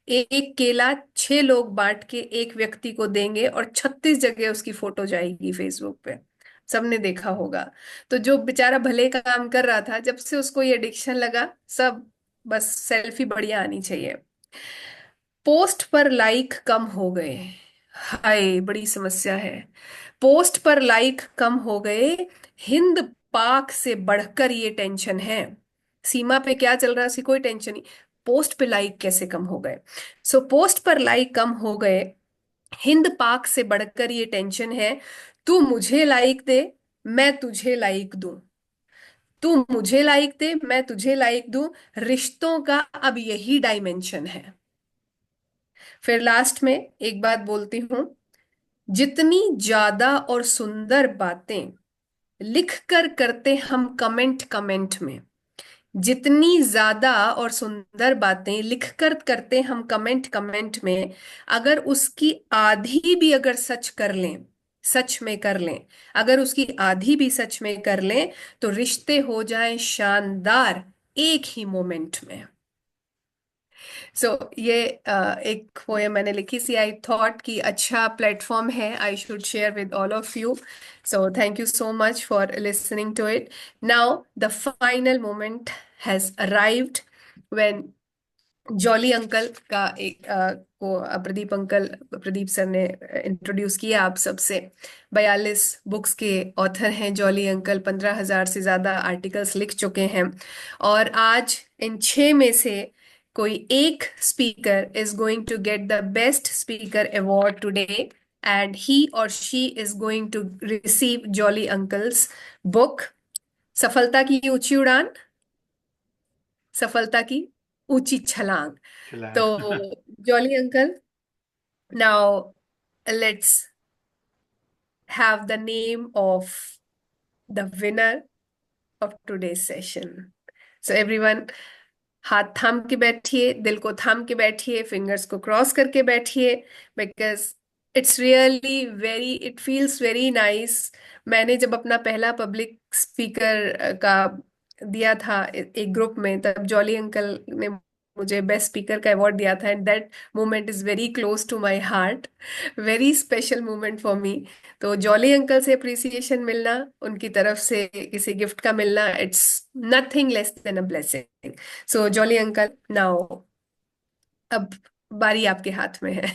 एक केला 6 लोग बांट के एक व्यक्ति को देंगे और 36 जगह उसकी फोटो जाएगी फेसबुक पे। सबने देखा होगा। तो जो बेचारा भले का काम कर रहा था, जब से उसको ये एडिक्शन लगा, सब बस सेल्फी बढ़िया आनी चाहिए। पोस्ट पर लाइक कम हो गए, हाय बड़ी समस्या है। पोस्ट पर लाइक कम हो गए, हिंद पाक से बढ़कर ये टेंशन है। सीमा पे क्या चल रहा है, उसकी कोई टेंशन नहीं, पोस्ट पे लाइक कैसे कम हो गए। सो पोस्ट पर लाइक कम हो गए, हिंद पाक से बढ़कर ये टेंशन है। तू मुझे लाइक दे, मैं तुझे लाइक दूं, तू मुझे लाइक दे, मैं तुझे लाइक दूं, रिश्तों का अब यही डायमेंशन है। फिर लास्ट में एक बात बोलती हूं, जितनी ज्यादा और सुंदर बातें लिख कर करते हम कमेंट कमेंट में, जितनी ज्यादा और सुंदर बातें लिखकर करते हम कमेंट कमेंट में, अगर उसकी आधी भी अगर सच कर लें, सच में कर लें, अगर उसकी आधी भी सच में कर लें, तो रिश्ते हो जाएं शानदार एक ही मोमेंट में। सो ये एक पोएम मैंने लिखी सी, आई थॉट कि अच्छा प्लेटफॉर्म है, I should share with all of you. So thank you so much for listening to it. Now the final moment has arrived when Jolly uncle का प्रदीप सर ने इंट्रोड्यूस किया आप सबसे. 42 बुक्स के ऑथर हैं जॉली अंकल, 15,000 से ज्यादा आर्टिकल्स लिख चुके हैं. और आज इन 6 में से कोई एक speaker is going to get the best speaker award today, and he और she is going to receive jolly uncle's book सफलता की ऊंची उड़ान, सफलता की ऊंची छलांग. तो jolly uncle, now let's have the name of the winner of today's session. So everyone, हाथ थाम के बैठिए, दिल को थाम के बैठिए, फिंगर्स को क्रॉस करके बैठिए, because it's really very, it feels very nice. मैंने जब अपना पहला पब्लिक स्पीकर का दिया था एक ग्रुप में, तब जॉली अंकल ने मुझे बेस्ट स्पीकर का अवार्ड दिया था, and that moment is very close to my heart, very special moment for me. तो जॉली अंकल से अप्रिसिएशन मिलना, उनकी तरफ से किसी गिफ्ट का मिलना, it's nothing less than a blessing. So Jolly uncle, now अब बारी आपके हाथ में है.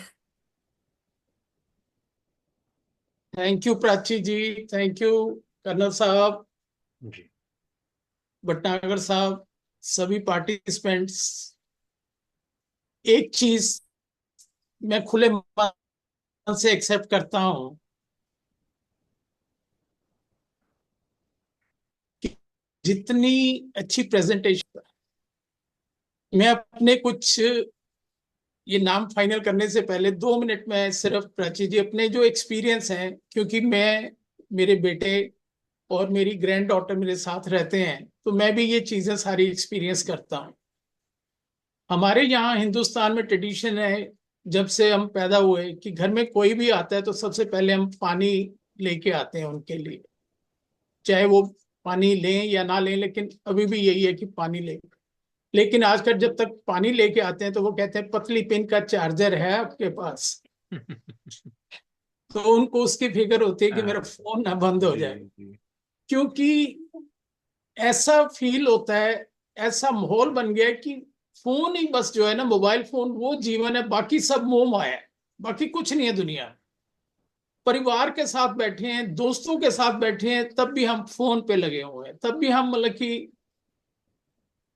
Thank you Prachi ji, thank you colonel साहब, भटनागर साहब, सभी पार्टिसिपेंट्स. एक चीज मैं खुले मन से एक्सेप्ट करता हूं कि जितनी अच्छी प्रेजेंटेशन, मैं अपने कुछ ये नाम फाइनल करने से पहले 2 मिनट में सिर्फ प्राची जी अपने जो एक्सपीरियंस हैं, क्योंकि मैं, मेरे बेटे और मेरी ग्रैंड डॉटर मेरे साथ रहते हैं, तो मैं भी ये चीजें सारी एक्सपीरियंस करता हूँ. हमारे यहाँ हिंदुस्तान में ट्रेडिशन है, जब से हम पैदा हुए, कि घर में कोई भी आता है तो सबसे पहले हम पानी लेके आते हैं उनके लिए, चाहे वो पानी लें या ना लें, लेकिन अभी भी यही है कि पानी लें. लेकिन आजकल जब तक पानी लेके आते हैं तो वो कहते हैं पतली पिन का चार्जर है आपके पास. तो उनको उसकी फिक्र होती है कि मेरा फोन ना बंद हो जाए, क्योंकि ऐसा फील होता है, ऐसा माहौल बन गया है कि फोन ही बस जो है ना, मोबाइल फोन वो जीवन है, बाकी सब मोह माया है, बाकी कुछ नहीं है दुनिया. परिवार के साथ बैठे हैं, दोस्तों के साथ बैठे हैं, तब भी हम फोन पे लगे हुए हैं, तब भी हम मतलब कि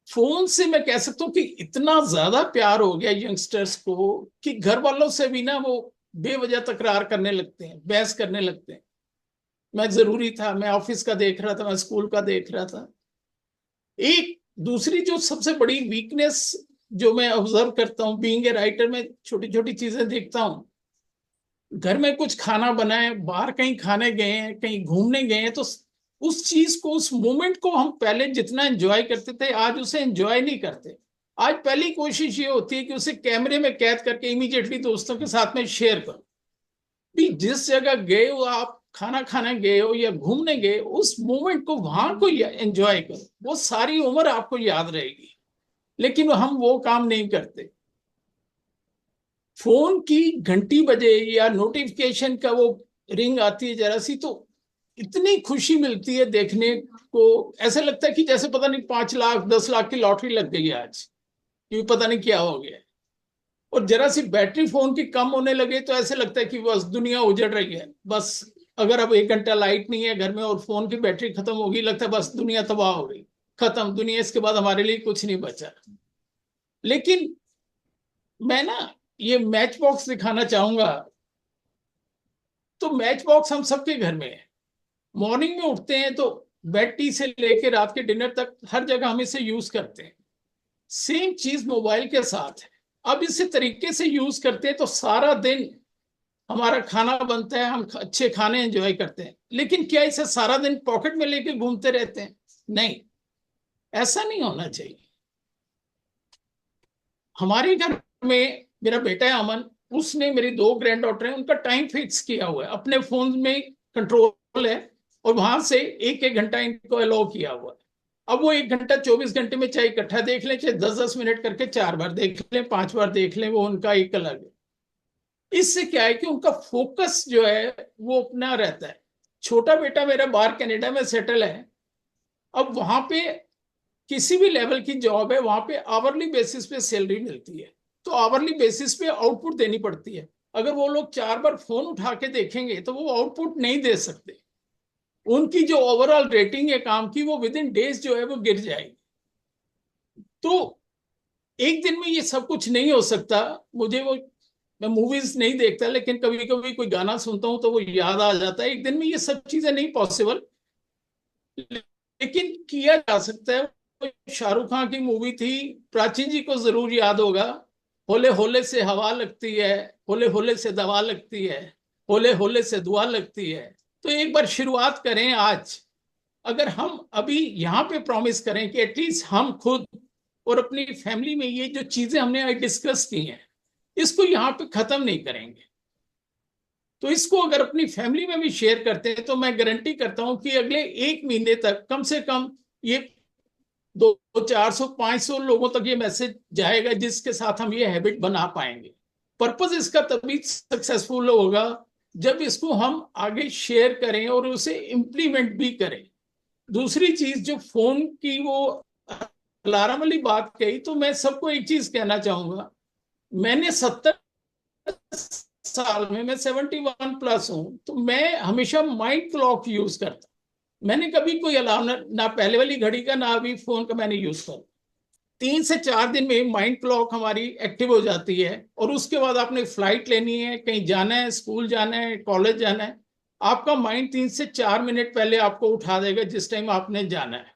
फोन से मैं कह सकता हूँ कि इतना ज्यादा प्यार हो गया यंगस्टर्स को कि घर वालों से भी ना वो बेवजह तकरार करने लगते हैं, बहस करने लगते हैं. मैं जरूरी था, मैं ऑफिस का देख रहा था, मैं स्कूल का देख रहा था. एक दूसरी जो सबसे बड़ी वीकनेस जो मैं ऑब्जर्व करता हूँ, बीइंग ए राइटर, में छोटी छोटी चीजें देखता हूँ. घर में कुछ खाना बनाए, बाहर कहीं खाने गए हैं, कहीं घूमने गए हैं, तो उस चीज को, उस मोमेंट को हम पहले जितना एंजॉय करते थे, आज उसे एंजॉय नहीं करते. आज पहली कोशिश ये होती है कि उसे कैमरे में कैद करके इमीडिएटली दोस्तों के साथ में शेयर करो. भी जिस जगह गए हो आप, खाना खाने गए हो या घूमने गए, उस मोमेंट को, वहां को एंजॉय करो, वो सारी उम्र आपको याद रहेगी. लेकिन हम वो काम नहीं करते. फोन की घंटी बजे या नोटिफिकेशन का वो रिंग आती है जरा सी, तो इतनी खुशी मिलती है देखने को, ऐसा लगता है कि जैसे पता नहीं 5 लाख 10 लाख की लॉटरी लग गई है आज, क्योंकि पता नहीं क्या हो गया. और जरा सी बैटरी फोन की कम होने लगे तो ऐसे लगता है कि बस दुनिया उजड़ रही है. बस अगर अब 1 घंटा लाइट नहीं है घर में और फोन की बैटरी खत्म होगी, लगता है बस दुनिया तबाह हो गई, खत्म दुनिया, इसके बाद हमारे लिए कुछ नहीं बचा. लेकिन मैं ना ये मैच बॉक्स दिखाना चाहूंगा. तो मैच बॉक्स हम सबके घर में है. मॉर्निंग में उठते हैं तो बेड टी से लेकर रात के डिनर तक हर जगह हम इसे यूज करते हैं. सेम चीज मोबाइल के साथ है. अब इसी तरीके से यूज करते हैं तो सारा दिन हमारा खाना बनता है, हम अच्छे खाने एंजॉय करते हैं. लेकिन क्या इसे सारा दिन पॉकेट में लेके घूमते रहते हैं? नहीं, ऐसा नहीं होना चाहिए. हमारे घर में मेरा बेटा है अमन, उसने, मेरी 2 ग्रैंड डॉटर हैं, उनका टाइम फिक्स किया हुआ है, अपने फोन में कंट्रोल है, और वहां से 1-1 घंटा इनको अलाउ किया हुआ है. अब वो 1 घंटा 24 घंटे में चाहे इकट्ठा देख लें, चाहे 10-10 मिनट करके 4 बार देख लें, 5 बार देख लें, वो उनका एक अलग है। इससे क्या है कि उनका फोकस जो है वो अपना रहता है। छोटा बेटा मेरा बाहर कनाडा में सेटल है। अब वहां पे किसी भी लेवल की जॉब है, वहां पे आवरली बेसिस पे सैलरी मिलती है, तो आवरली बेसिस पे आउटपुट देनी पड़ती है। अगर वो लोग 4 बार फोन उठा के देखेंगे तो वो आउटपुट नहीं दे सकते। उनकी जो ओवरऑल रेटिंग है काम की, वो विद इन डेज जो है वो गिर जाएगी। तो एक दिन में ये सब कुछ नहीं हो सकता। मैं मूवीज नहीं देखता, लेकिन कभी कभी कोई गाना सुनता हूं तो वो याद आ जाता है। एक दिन में ये सब चीजें नहीं पॉसिबल, लेकिन किया जा सकता है। शाहरुख खान की मूवी थी, प्राची जी को जरूर याद होगा, होले होले से हवा लगती है, होले होले से दवा लगती है, होले होले से दुआ लगती है। तो एक बार शुरुआत करें आज। अगर हम अभी यहाँ पे प्रॉमिस करें कि एटलीस्ट हम खुद और अपनी फैमिली में ये जो चीजें हमने आज डिस्कस की हैं, इसको यहाँ पे खत्म नहीं करेंगे, तो इसको अगर अपनी फैमिली में भी शेयर करते हैं, तो मैं गारंटी करता हूं कि अगले 1 महीने तक कम से कम ये 200-400-500 लोगों तक ये मैसेज जाएगा, जिसके साथ हम ये हैबिट बना पाएंगे। पर्पस इसका तभी सक्सेसफुल होगा जब इसको हम आगे शेयर करें और उसे इम्प्लीमेंट भी करें। दूसरी चीज, जो फोन की वो अलार्म वाली बात कही, तो मैं सबको एक चीज कहना चाहूंगा। मैंने 70 साल में, मैं 71 प्लस हूं, तो मैं हमेशा माइंड क्लॉक यूज करता। मैंने कभी कोई अलार्म ना पहले वाली घड़ी का ना अभी फोन का मैंने यूज कर। 3 से 4 दिन में माइंड क्लॉक हमारी एक्टिव हो जाती है, और उसके बाद आपने फ्लाइट लेनी है, कहीं जाना है, स्कूल जाना है, कॉलेज जाना है, आपका माइंड 3 से 4 मिनट पहले आपको उठा देगा जिस टाइम आपने जाना है।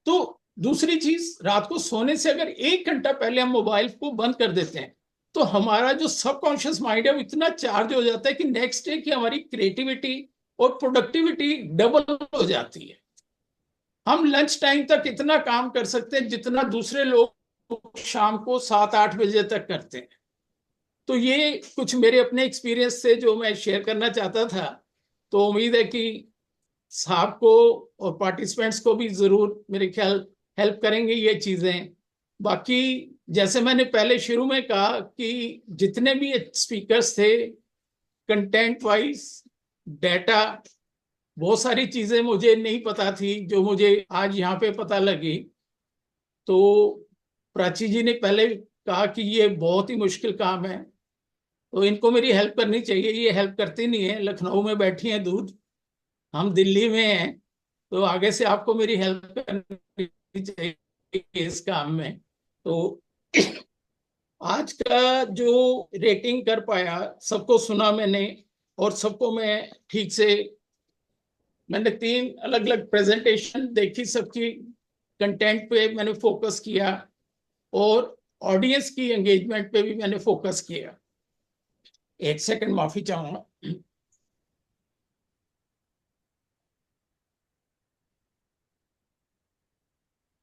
तो दूसरी चीज, रात को सोने से अगर 1 घंटा पहले हम मोबाइल को बंद कर देते हैं, तो हमारा जो सबकॉन्शियस माइंड है वो इतना चार्ज हो जाता है कि नेक्स्ट डे की हमारी क्रिएटिविटी और प्रोडक्टिविटी डबल हो जाती है। हम लंच टाइम तक इतना काम कर सकते हैं जितना दूसरे लोग शाम को 7-8 बजे तक करते हैं। तो ये कुछ मेरे अपने एक्सपीरियंस से जो मैं शेयर करना चाहता था। तो उम्मीद है कि साहब को और पार्टिसिपेंट्स को भी जरूर मेरे ख्याल हेल्प करेंगे ये चीजें। बाकी जैसे मैंने पहले शुरू में कहा कि जितने भी स्पीकर्स थे, कंटेंट वाइज, डाटा, बहुत सारी चीजें मुझे नहीं पता थी जो मुझे आज यहाँ पे पता लगी। तो प्राची जी ने पहले कहा कि ये बहुत ही मुश्किल काम है, तो इनको मेरी हेल्प करनी चाहिए। ये हेल्प करती नहीं है, लखनऊ में बैठी हैं दूर, हम दिल्ली में हैं, तो आगे से आपको मेरी हेल्प करनी चाहिए इस काम में। तो आज का जो रेटिंग कर पाया, सबको सुना मैंने, और सबको मैं ठीक से, मैंने 3 अलग अलग प्रेजेंटेशन देखी, सबकी कंटेंट पे मैंने फोकस किया, और ऑडियंस की एंगेजमेंट पे भी मैंने फोकस किया। 1 सेकंड माफी चाहूंगा।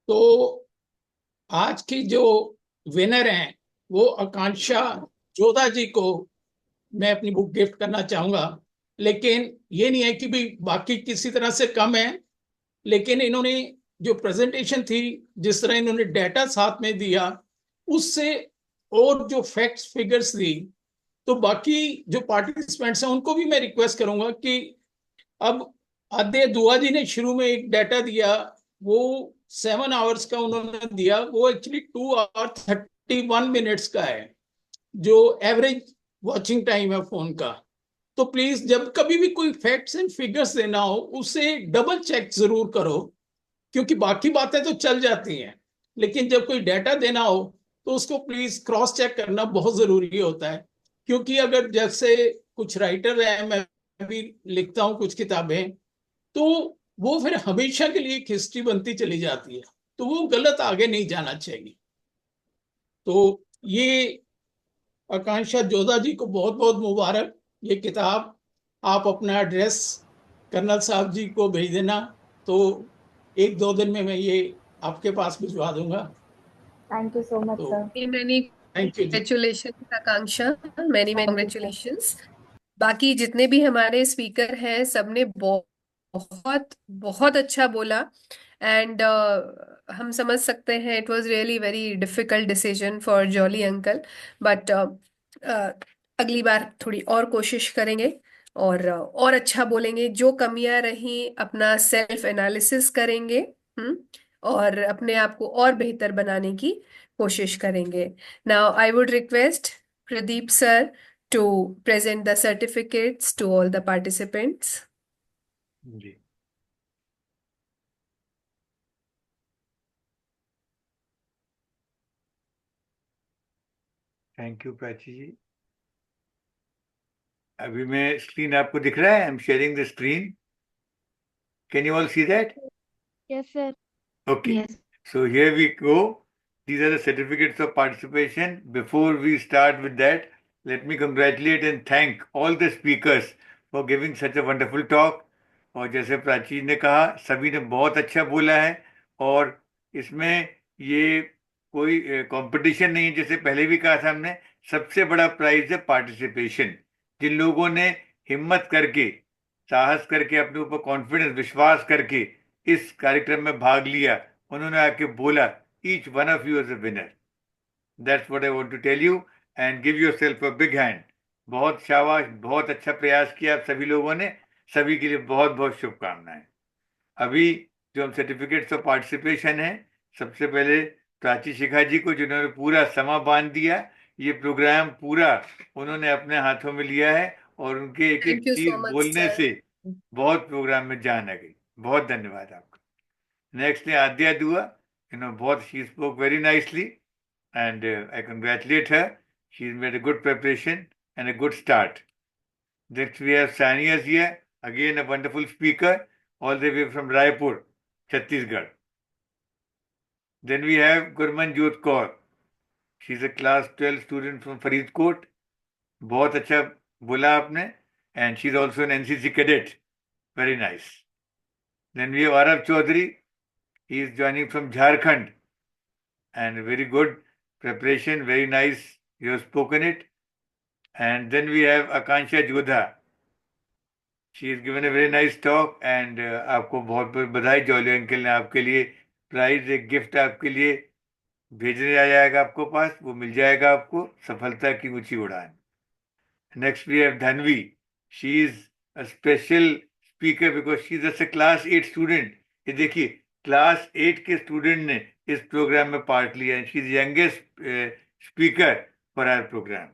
तो आज की जो विनर हैं वो आकांक्षा जोधा जी को मैं अपनी बुक गिफ्ट करना चाहूंगा। लेकिन ये नहीं है कि भी बाकी किसी तरह से कम है, लेकिन इन्होंने जो प्रेजेंटेशन थी, जिस तरह इन्होंने डाटा साथ में दिया, उससे और जो फैक्ट्स फिगर्स दी, तो बाकी जो पार्टिसिपेंट्स हैं उनको भी मैं रिक्वेस्ट करूंगा कि अब आद्य दुआ जी ने शुरू में एक डाटा दिया, वो 7 आवर्स का उन्होंने दिया, वो एक्चुअली 2 आवर 31 मिनट्स का है जो एवरेज वॉचिंग टाइम है फोन का। तो प्लीज जब कभी भी कोई फैक्ट्स एंड फिगर्स देना हो, उसे डबल चेक जरूर करो, क्योंकि बाकी बातें तो चल जाती हैं, लेकिन जब कोई डाटा देना हो तो उसको प्लीज क्रॉस चेक करना बहुत जरूरी होता है। क्योंकि अगर जैसे कुछ राइटर है, मैं भी लिखता हूँ कुछ किताबें, तो वो फिर हमेशा के लिए एक हिस्ट्री बनती चली जाती है, तो वो गलत आगे नहीं जाना चाहिए। तो ये आकांक्षा जोधा जी को बहुत बहुत मुबारक। ये किताब आप अपना एड्रेस कर्नल साहब जी को भेज देना, तो 1-2 दिन में मैं ये आपके पास भिजवा दूंगा। थैंक यू सो मच तो sir. Many thank you ji. congratulations Akanksha, many congratulations। बाकी जितने भी हमारे स्पीकर हैं, सबने बहुत बहुत बहुत अच्छा बोला एंड हम समझ सकते हैं it was really very difficult decision for jolly uncle but अगली बार थोड़ी और कोशिश करेंगे और अच्छा बोलेंगे जो कमियां रही अपना सेल्फ एनालिसिस करेंगे हम्म और अपने आप को और बेहतर बनाने की कोशिश करेंगे now I would request Pradeep sir to present the certificates to all the participants. जी थैंक यू प्राची जी। अभी मैं स्क्रीन आपको दिख रहा है? I am sharing the screen. Can you all see that? Yes, sir. Okay. Yes. So here we go. These are the certificates of participation. Before we start with that, let me congratulate and thank all the speakers for giving such a wonderful talk. और जैसे प्राची ने कहा, सभी ने बहुत अच्छा बोला है और इसमें ये कोई कंपटीशन नहीं है। जैसे पहले भी कहा था हमने, सबसे बड़ा प्राइज है पार्टिसिपेशन। जिन लोगों ने हिम्मत करके, साहस करके, अपने ऊपर कॉन्फिडेंस, विश्वास करके इस कार्यक्रम में भाग लिया, उन्होंने आके बोला, each one of you is a winner. That's what I want to tell you and give yourself a big hand. बहुत शाबाश, बहुत अच्छा प्रयास किया आप सभी लोगों ने। सभी के लिए बहुत बहुत शुभकामनाएं। अभी जो हम सर्टिफिकेट्स ऑफ पार्टिसिपेशन है, सबसे पहले प्राची शिखा जी को, जिन्होंने पूरा समा बांध दिया, ये प्रोग्राम पूरा उन्होंने अपने हाथों में लिया है और उनके एक एक Thank you चीज so much, बोलने sir. से बहुत प्रोग्राम में जान आ गई। बहुत धन्यवाद आपका। नेक्स्ट है आद्या दुआ। बहुत she spoke very nicely and I congratulate her. She's made a good preparation and a good start. Next we have Sania here, again a wonderful speaker, all the way from Raipur, Chhattisgarh. Then we have Gurmanjot Kaur. She's a class 12 student from Faridkot. बहुत अच्छा बोला आपने. And she's also an NCC cadet. Very nice. Then we have Arav Chaudhary. He is joining from Jharkhand. And very good preparation, very nice. You have spoken it. And then we have Akansha Jodha. She has given a very nice talk and आपको बहुत बहुत बधाई। Jolly uncle ने आपके लिए prize, एक gift आपके लिए भेजने आ जाएगा आपको पास, वो मिल जाएगा आपको। सफलता की ऊंची उड़ान। Next we have Dhanvi. She is a special speaker because she is a class 8 student. ये देखिए, क्लास 8 के स्टूडेंट ने इस प्रोग्राम में पार्ट लिया है। She is youngest speaker for our program.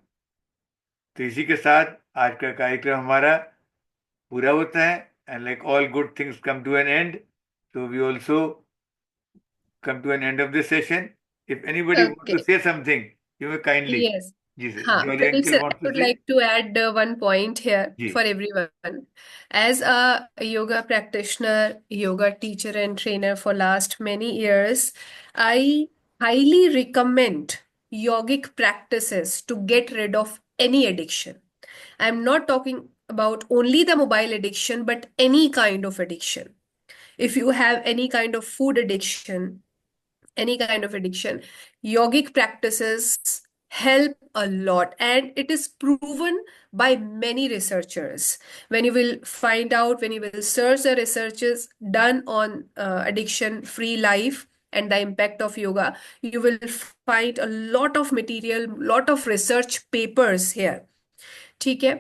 तो इसी के साथ आज का कार्यक्रम हमारा पूरा होता है। And like all good things come to an end, so we also come to an end of this session. If anybody want to Okay. Say something, you may kindly. Yes. जी सर, हाँ, jolly Pradeep uncle sir, I wants to would say. like to add one point here जी for everyone. As a yoga practitioner, yoga teacher and trainer for last many years, I highly recommend yogic practices to get rid of any addiction. I'm not talking about only the mobile addiction, but any kind of addiction. If you have any kind of food addiction, any kind of addiction, yogic practices help a lot, and it is proven by many researchers. When you will find out, when you will search the researches done on addiction free life and the impact of yoga, you will find a lot of material, lot of research papers here. ठीक है.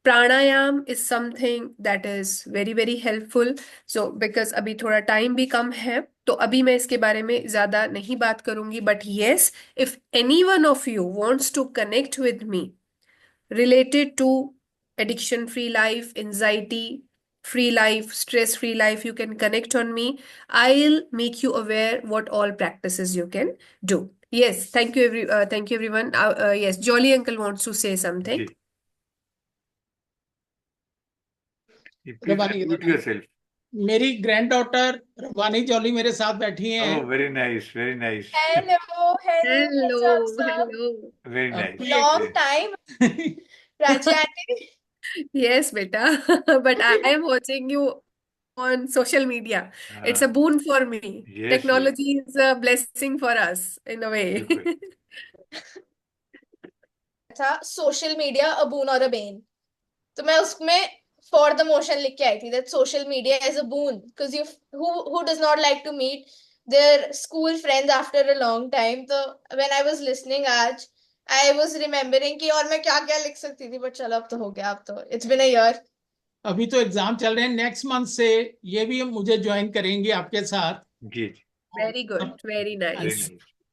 Pranayama is something that is very very helpful. So because अभी थोड़ा time भी कम है, तो अभी मैं इसके बारे में ज्यादा नहीं बात करूंगी. But yes, if any one of you wants to connect with me related to addiction free life, anxiety free life, stress free life, you can connect on me. I'll make you aware what all practices you can do. Yes, thank you thank you everyone. Yes, Jolly uncle wants to say something. जी, please Ravani mute yourself. मेरी granddaughter Ravani Jolly मेरे साथ बैठी हैं। Oh very nice, very nice, Hello, Hello, sir. hello. Very nice. Long time, Prachi aunty. Yes, beta. But I am watching you on social media. It's a हाँ, boon for me. Yes yes, Technology is a blessing for us in a way. बिल्कुल। था social media अ बून और अ Ben. तो मैं उसमें for the motion लिख के आई थी that social media is a boon because who does not like to meet their school friends after a long time. तो when I was listening आज I was remembering कि और मैं क्या क्या लिख सकती थी, but चलो अब तो हो गया, अब तो it's been a year. अभी तो एग्जाम चल रहे हैं, नेक्स्ट मंथ से ये भी मुझे ज्वाइन करेंगे आपके साथ। जी Very good, very nice.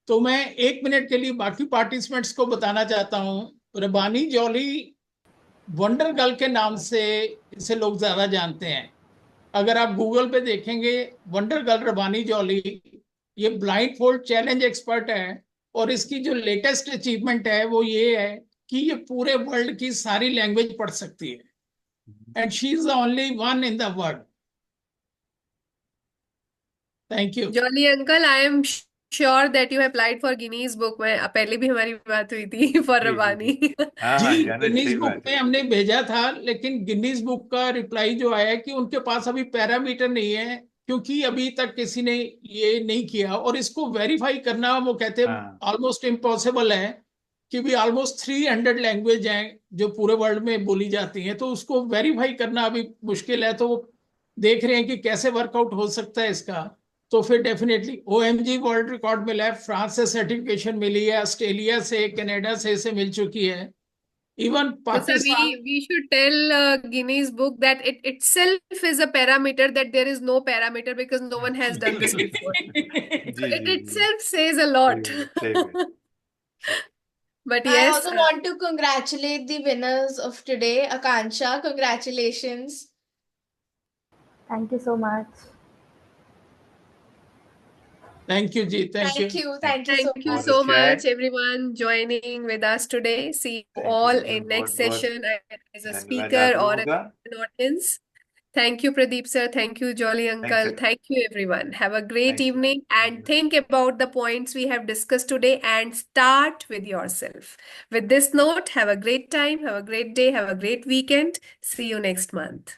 तो मैं 1 मिनट के लिए बाकी पार्टिसिपेंट्स को बताना चाहता हूँ। रबानी जॉली वंडर गर्ल के नाम से इसे लोग ज्यादा जानते हैं। अगर आप गूगल पे देखेंगे वंडर गर्ल रबानी जॉली, ये ब्लाइंड फोल्ड चैलेंज एक्सपर्ट है और इसकी जो लेटेस्ट अचीवमेंट है वो ये है कि ये पूरे वर्ल्ड की सारी लैंग्वेज पढ़ सकती है and she is the only one in the world. Thank you. Jolly uncle, I am sure that you applied for Guinness book में पहले भी हमारी बात हुई थी for जी, रबानी। हाँ जी जाना गिनीज सही बुक बात में है। हमने भेजा था, लेकिन गिनीज बुक का रिप्लाई जो आया है कि उनके पास अभी पैरामीटर नहीं है क्योंकि अभी तक किसी ने ये नहीं किया, और इसको वेरीफाई करना वो कहते हैं हाँ ऑलमोस्ट इम्पॉसिबल है कि भी ऑलमोस्ट 300 लैंग्वेज हैं जो पूरे वर्ल्ड में बोली जाती हैं, तो उसको वेरीफाई करना अभी मुश्किल है। तो वो देख रहे हैं कि कैसे वर्कआउट हो सकता है इसका। तो फिर डेफिनेटली OMG वर्ल्ड रिकॉर्ड मिला है, फ्रांस से सर्टिफिकेशन मिली है, ऑस्ट्रेलिया से, कनाडा से इसे मिल चुकी है, even So Pakistan. we should tell Guinness book that it itself is a parameter, that there is no parameter because no one has done this before. जी So it जी itself says a सही lot. बात, सही बात। But I yes, also want to congratulate the winners of today. Akansha, congratulations. Thank you so much. Thank you जी, thank you. Thank you. Thank you so thank you much. so बहुत अच्छा है। much everyone joining with us today. See you Thank you all everyone, in next बहुत बहुत session as a धन्यवाद speaker आप or लोगों का। an audience. Thank you, Pradeep sir. Thank you, Jolly thanks uncle. Thank you, everyone. Have a great thank you. evening and think about the points we have discussed today and start with yourself. With this note, have a great time, have a great day, have a great weekend. See you next month.